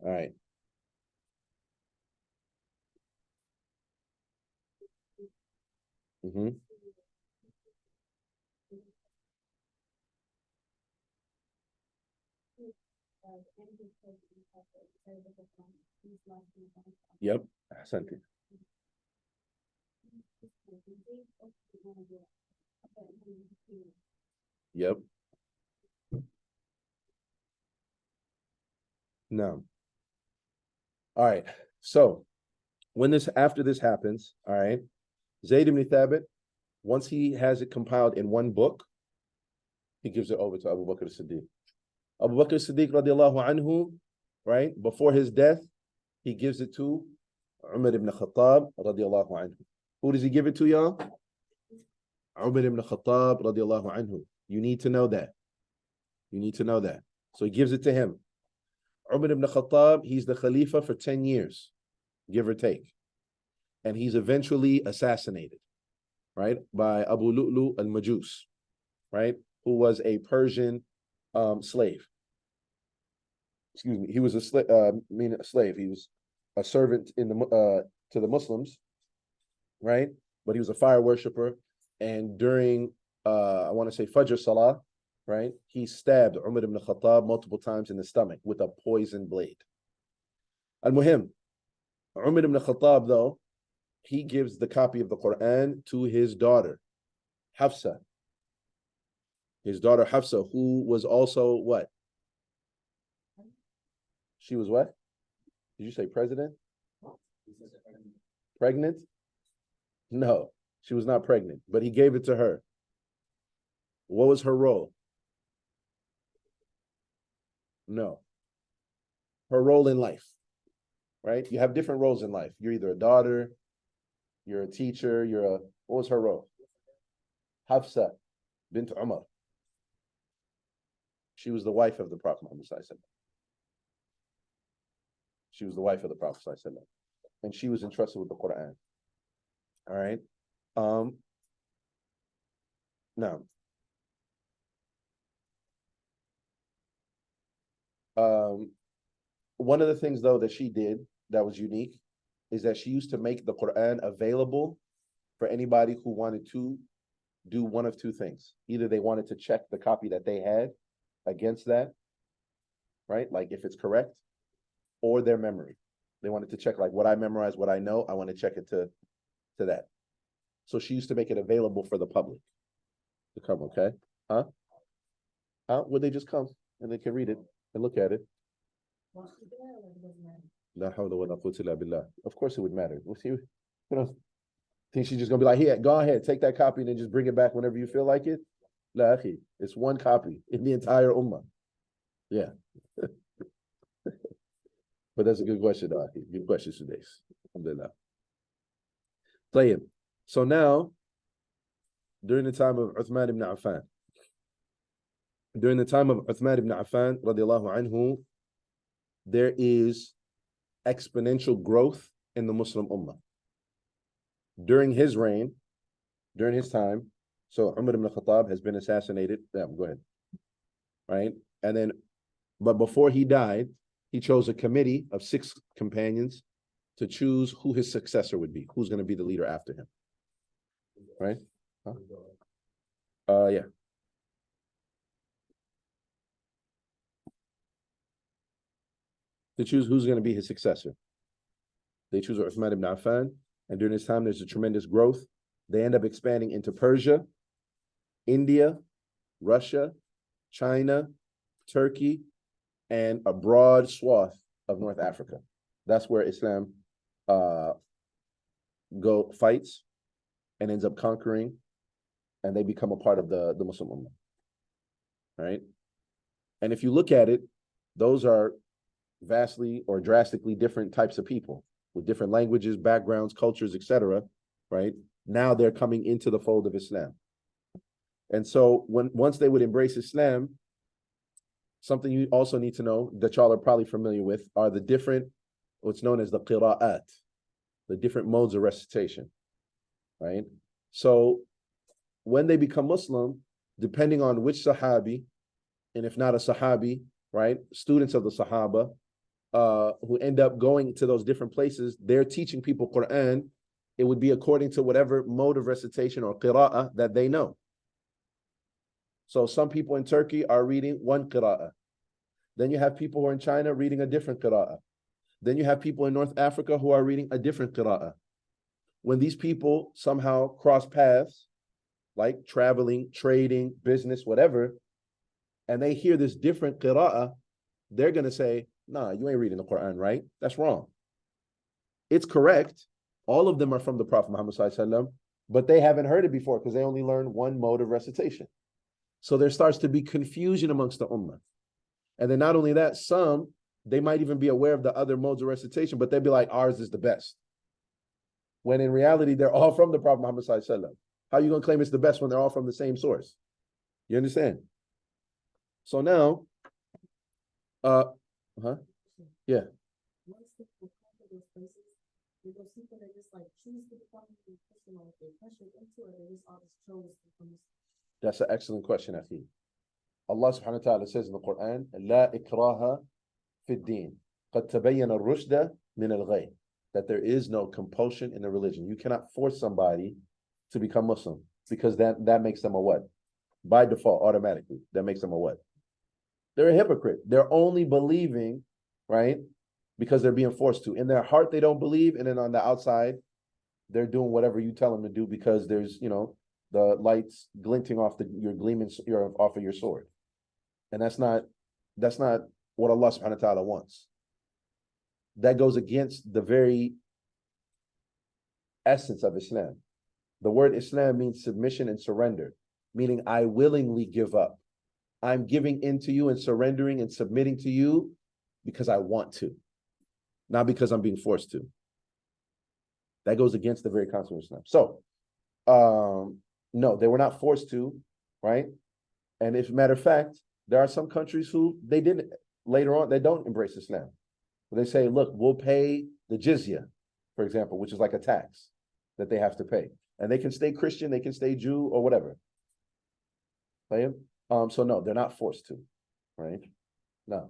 All right. Mm-hmm. Yep. Ahsanti. Yep. No. All right. So after this happens, all right, Zayd ibn Thabit, once he has it compiled in one book, he gives it over to Abu Bakr as-Siddiq. Abu Bakr as-Siddiq radiallahu anhu, right, before his death, he gives it to Umar ibn Khattab radiallahu anhu. Who does he give it to, y'all? Umar ibn Khattab radiallahu anhu. You need to know that. You need to know that. So he gives it to him. Umar ibn Khattab, he's the Khalifa for 10 years, give or take. And he's eventually assassinated, right, by Abu Lu'lu al-Majus, right, who was a Persian slave. Excuse me, he was a slave. He was a servant in the to the Muslims, right? But he was a fire worshiper. And during, I want to say Fajr Salah, right, he stabbed Umar ibn Khattab multiple times in the stomach with a poison blade. Al-Muhim, Umar ibn Khattab, though, he gives the copy of the Quran to his daughter, Hafsa. His daughter Hafsa, who was also what? She was what? Did you say president? Pregnant? No, she was not pregnant, but he gave it to her. What was her role? No. Her role in life, right? You have different roles in life. You're either a daughter, you're a teacher, what was her role? Hafsa bint Umar. She was the wife of the Prophet Muhammad. She was the wife of the Prophet, and she was entrusted with the Quran. All right. Now, one of the things though that she did that was unique is that she used to make the Quran available for anybody who wanted to do one of two things. Either they wanted to check the copy that they had against that, right? Like if it's correct, or their memory. They wanted to check like what I memorized, what I know, I want to check it to that. So she used to make it available for the public to come, okay? Huh? Would they just come and they can read it and look at it? La hawla wa la quwwata illa billah. Of course it would matter. We'll see. Think she's just gonna be like, here, go ahead, take that copy and then just bring it back whenever you feel like it? La akhi, it's one copy in the entire ummah. Yeah. But that's a good question, Aki. Good question, Sudais. Alhamdulillah. Tayyib. So now, during the time of Uthman ibn Affan, radiallahu anhu, there is exponential growth in the Muslim Ummah. During his reign, during his time, so Umar ibn Khattab has been assassinated. Yeah, go ahead. Right? And then, but before he died, he chose a committee of 6 companions to choose who his successor would be, who's going to be the leader after him. Right? Huh? Yeah. To choose who's going to be his successor. They choose Uthman ibn Affan, and during this time, there's a tremendous growth. They end up expanding into Persia, India, Russia, China, Turkey, and a broad swath of North Africa. That's where Islam fights and ends up conquering, and they become a part of the Muslim Ummah. Right? And if you look at it, those are vastly or drastically different types of people with different languages, backgrounds, cultures, etc. Right? Now they're coming into the fold of Islam. And so once they would embrace Islam, something you also need to know that y'all are probably familiar with are the different, what's known as the qira'at, the different modes of recitation, right? So when they become Muslim, depending on which Sahabi, and if not a Sahabi, right, students of the Sahaba, who end up going to those different places, they're teaching people Quran. It would be according to whatever mode of recitation or qira'ah that they know. So some people in Turkey are reading one qira'ah. Then you have people who are in China reading a different qira'ah. Then you have people in North Africa who are reading a different qira'ah. When these people somehow cross paths, like traveling, trading, business, whatever, and they hear this different qira'ah, they're going to say, nah, you ain't reading the Quran, right? That's wrong. It's correct. All of them are from the Prophet Muhammad ﷺ, but they haven't heard it before because they only learned one mode of recitation. So there starts to be confusion amongst the ummah. And then not only that, some, they might even be aware of the other modes of recitation, but they'd be like, ours is the best. When in reality, they're all from the Prophet Muhammad ﷺ. How are you going to claim it's the best when they're all from the same source? You understand? So now, yeah. Once people come to those places, do those people that just like choose to become Christian, or they pressured into it, or they just all just chose to become Muslim? That's an excellent question, Akhi. Allah subhanahu wa ta'ala says in the Quran, La ikraha fi din. Qad tabayyana ar-rushda min al-ghayy. That there is no compulsion in the religion. You cannot force somebody to become Muslim because that makes them a what? By default, automatically, that makes them a what? They're a hypocrite. They're only believing, right, because they're being forced to. In their heart, they don't believe, and then on the outside, they're doing whatever you tell them to do because there's, the lights glinting off off of your sword, and that's not what Allah subhanahu wa ta'ala wants. That goes against the very essence of Islam. The word Islam means submission and surrender, meaning I willingly give up. I'm giving in to you and surrendering and submitting to you because I want to, not because I'm being forced to. That goes against the very concept of Islam. So, no, they were not forced to, right? And as a matter of fact, there are some countries who they didn't, later on, they don't embrace Islam. They say, look, we'll pay the jizya, for example, which is like a tax that they have to pay. And they can stay Christian, they can stay Jew or whatever. So no, they're not forced to, right? No.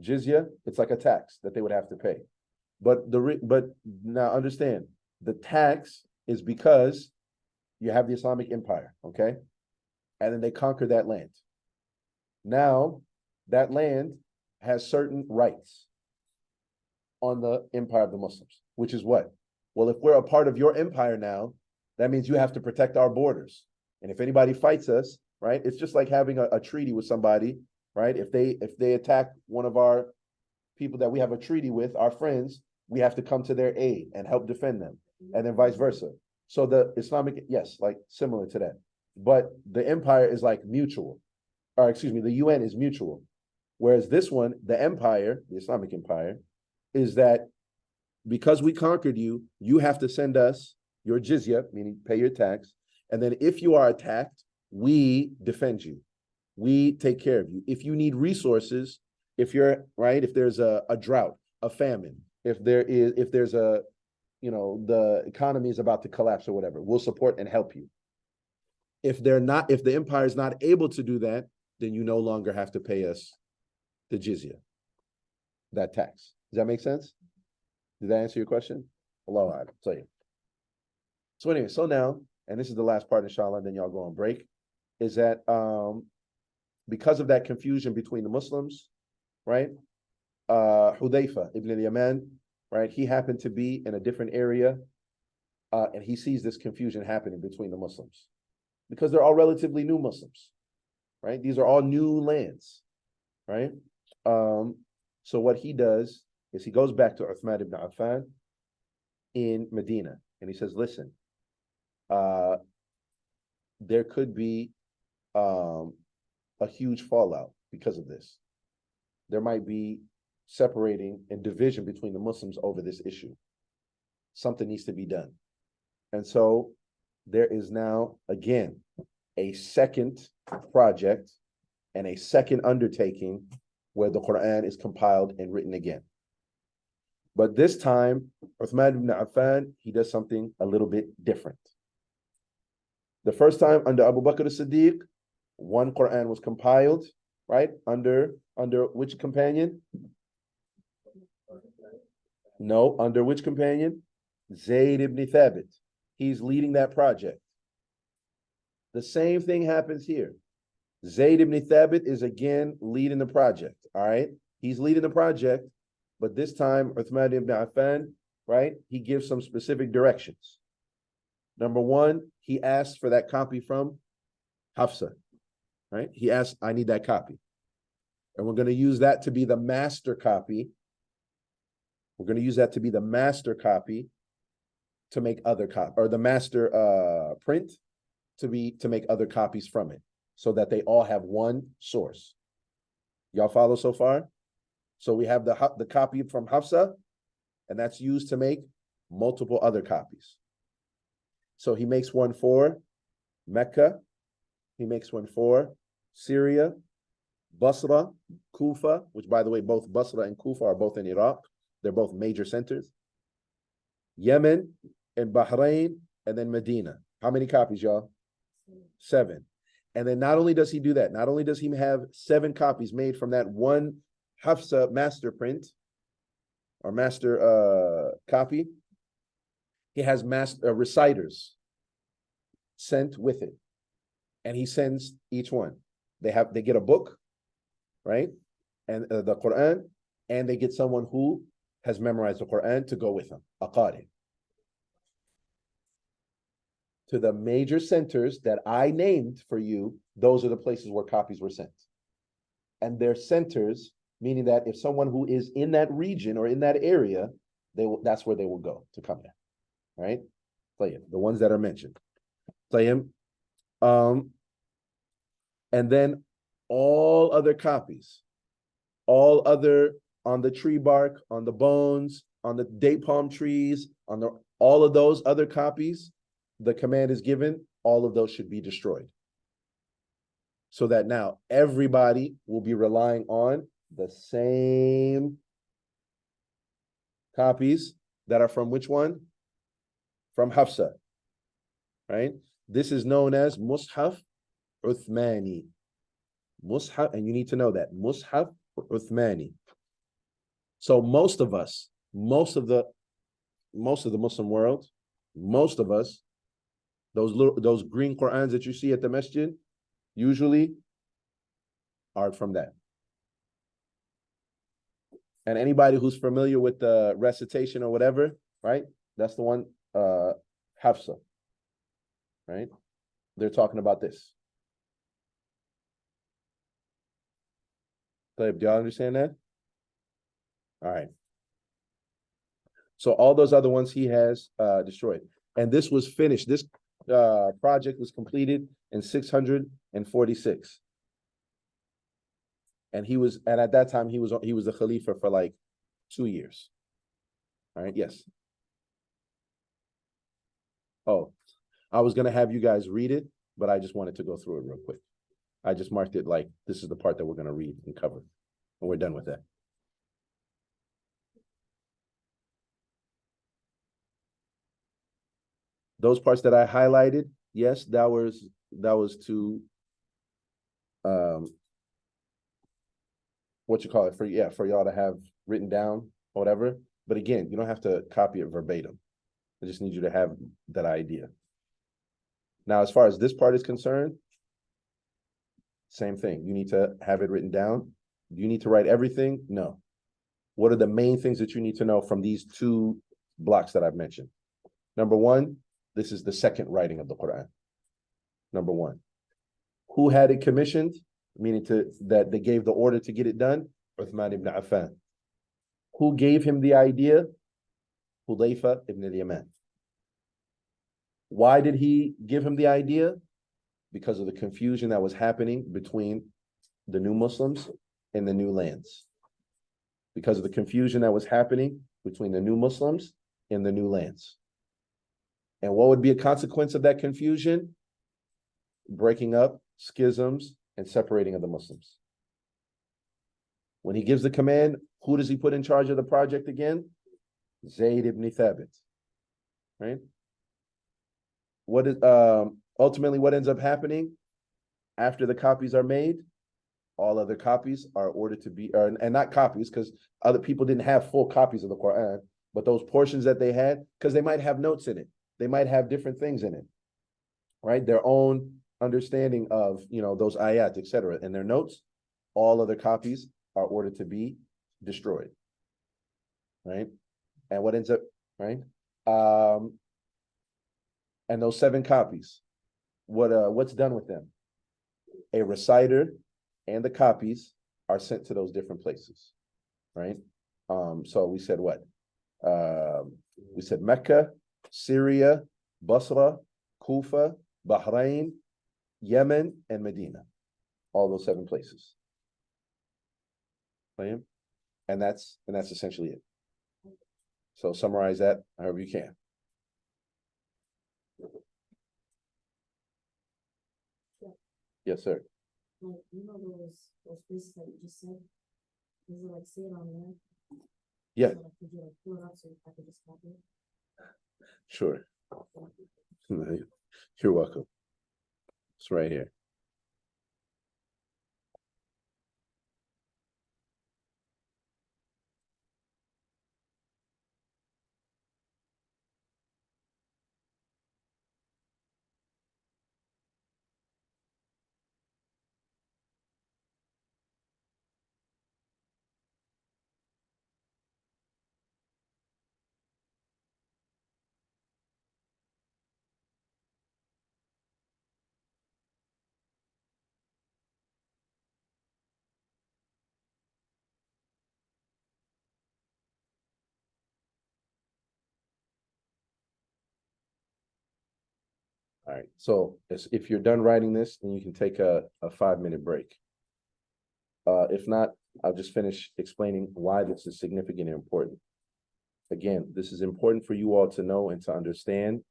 Jizya, it's like a tax that they would have to pay. But now understand, the tax is because you have the Islamic Empire, okay? And then they conquer that land. Now, that land has certain rights on the empire of the Muslims, which is what? Well, if we're a part of your empire now, that means you have to protect our borders. And if anybody fights us, right, it's just like having a treaty with somebody, right? If they attack one of our people that we have a treaty with, our friends, we have to come to their aid and help defend them, and then vice versa. So the Islamic, yes, like similar to that. But the empire is like mutual, or excuse me, the UN is mutual. Whereas this one, the empire, the Islamic Empire, is that because we conquered you, you have to send us your jizya, meaning pay your tax. And then if you are attacked, we defend you. We take care of you. If you need resources, if there's a drought, a famine, if there's a, the economy is about to collapse or whatever, we'll support and help you. If the empire is not able to do that, then you no longer have to pay us the jizya, that tax. Does that make sense? Did that answer your question? Allahu Akbar. So anyway, so now, and this is the last part, inshallah, and then y'all go on break, is that because of that confusion between the Muslims, right? Hudayfa ibn al-Yaman, right? He happened to be in a different area, and he sees this confusion happening between the Muslims because they're all relatively new Muslims, right? These are all new lands, right? So what he does is he goes back to Uthman ibn Affan in Medina, and he says, listen, there could be a huge fallout because of this. There might be separating and division between the Muslims over this issue. Something needs to be done. And so there is now, again, a second project and a second undertaking where the Quran is compiled and written again. But this time, Uthman ibn Affan, he does something a little bit different. The first time under Abu Bakr as-Siddiq, one Quran was compiled, right? Under which companion? No, under which companion? Zayd ibn Thabit. He's leading that project. The same thing happens here. Zayd ibn Thabit is again leading the project. All right. He's leading the project, but this time Uthman ibn Affan, right? He gives some specific directions. Number one, he asked for that copy from Hafsa, right? He asked, I need that copy. And we're going to use that to be the master copy. We're going to use that to be the master copy to make other copy, or the master print to make other copies from it, so that they all have one source. Y'all follow so far? So we have the copy from Hafsa, and that's used to make multiple other copies. So he makes one for Mecca, he makes one for Syria, Basra, Kufa, which by the way, both Basra and Kufa are both in Iraq. They're both major centers. Yemen and Bahrain, and then Medina. How many copies, y'all? 7. And then not only does he do that, not only does he have 7 copies made from that one Hafsa master print or master copy, he has master reciters sent with it. And he sends each one. They get a book, right? And the Quran, and they get someone who has memorized the Quran to go with them, a qari. To the major centers that I named for you, those are the places where copies were sent. And they're centers, meaning that if someone who is in that region or in that area, that's where they will go to come there, right? The ones that are mentioned. And then all other copies, all other on the tree bark, on the bones, on the date palm trees, all of those other copies, the command is given, all of those should be destroyed. So that now everybody will be relying on the same copies that are from which one? From Hafsa, right? This is known as Mus'haf Uthmani. Mus'haf, and you need to know that, Mus'haf Uthmani. So most of us, most of the Muslim world, most of us, those green Qur'ans that you see at the masjid, usually are from that. And anybody who's familiar with the recitation or whatever, right? That's the one, Hafsa, right? They're talking about this. Do y'all understand that? All right. So all those other ones he has destroyed. And this was finished. This project was completed in 646. And at that time he was the Khalifa for like 2 years. All right, yes. Oh, I was gonna have you guys read it, but I just wanted to go through it real quick. I just marked it like this is the part that we're gonna read and cover, and we're done with that. Those parts that I highlighted, yes, that was to what you call it, for y'all to have written down or whatever. But again, you don't have to copy it verbatim. I just need you to have that idea. Now, as far as this part is concerned, same thing. You need to have it written down. Do you need to write everything? No. What are the main things that you need to know from these 2 blocks that I've mentioned? Number 1, this is the second writing of the Quran. Number 1. Who had it commissioned? Meaning that they gave the order to get it done? Uthman ibn Affan. Who gave him the idea? Hudayfa ibn al-Yaman. Why did he give him the idea? Because of the confusion that was happening between the new Muslims and the new lands. Because of the confusion that was happening between the new Muslims and the new lands. And what would be a consequence of that confusion? Breaking up, schisms, and separating of the Muslims. When he gives the command, who does he put in charge of the project again? Zayd ibn Thabit, right? What is ultimately what ends up happening after the copies are made, all other copies are ordered to be, and not copies, because other people didn't have full copies of the Quran, but those portions that they had, because they might have notes in it. They might have different things in it, right? Their own understanding of, those ayat, etc. And their notes, all other copies are ordered to be destroyed, right? And what ends up, right? And those 7 copies, what's done with them? A reciter and the copies are sent to those different places, right? So we said what? We said Mecca, Syria, Basra, Kufa, Bahrain, Yemen, and Medina. All those 7 places. Right? And that's essentially it. So summarize that however you can. Yes, sir. Like, those places that you just said, is it like say it on there? Yeah. So, like, could you like pull it up so I could just copy it? Sure. You're welcome. It's right here. All right. So if you're done writing this, then you can take a 5-minute break. If not, I'll just finish explaining why this is significant and important. Again, this is important for you all to know and to understand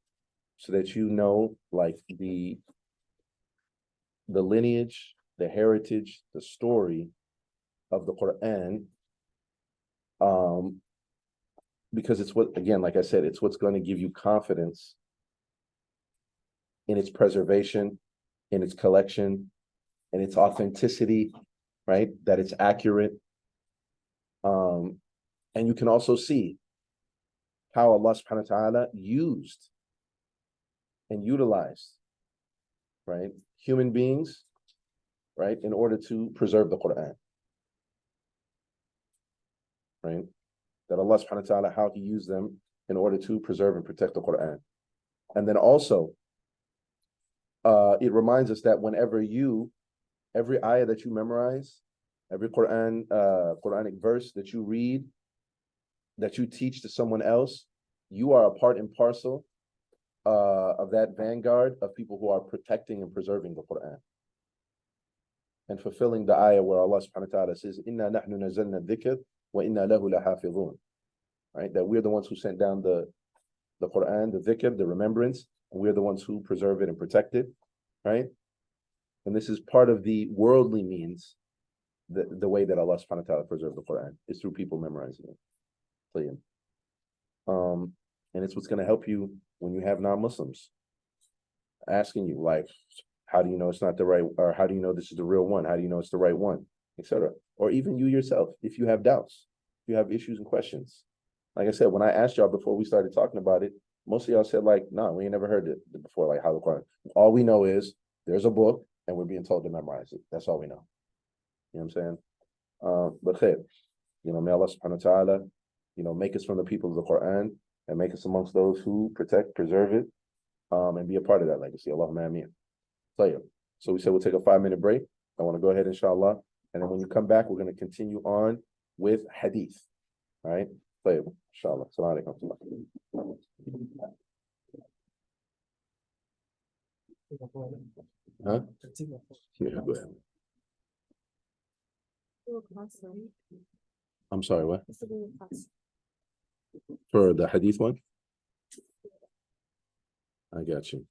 so that you know, like, the lineage, the heritage, the story of the Quran, because it's what, again, like I said, it's what's going to give you confidence in its preservation, in its collection, in its authenticity, right? That it's accurate. And you can also see how Allah subhanahu wa ta'ala used and utilized, right, human beings, right, in order to preserve the Quran, right? That Allah subhanahu wa ta'ala, how he used them in order to preserve and protect the Quran. And then also, it reminds us that whenever every ayah that you memorize, every Quranic verse that you read, that you teach to someone else, you are a part and parcel of that vanguard of people who are protecting and preserving the Quran and fulfilling the ayah where Allah subhanahu wa ta'ala says, "Inna nahnu nazzalna dhikr wa inna lahu lahafidhun." Right? That we're the ones who sent down the Quran, the dhikr, the remembrance, and we're the ones who preserve it and protect it, right? And this is part of the worldly means, the way that Allah subhanahu wa ta'ala preserved the Quran is through people memorizing it. And it's what's going to help you when you have non-Muslims asking you, like, how do you know it's not the right, or how do you know this is the real one? How do you know it's the right one, etc. Or even you yourself, if you have doubts, if you have issues and questions. Like I said, when I asked y'all before we started talking about it, most of y'all said, like, no, we ain't never heard it before, like how the Quran. All we know is there's a book and we're being told to memorize it. That's all we know. You know what I'm saying? But khair, may Allah subhanahu wa ta'ala, make us from the people of the Quran and make us amongst those who protect, preserve it, and be a part of that legacy. Allahumma ameen. So we said we'll take a 5-minute break. I want to go ahead, inshallah. And then when you come back, we're going to continue on with hadith. All right? Inshallah. Assalamu alaikum. Huh? Yeah, go ahead. I'm sorry, what? For the hadith one? I got you.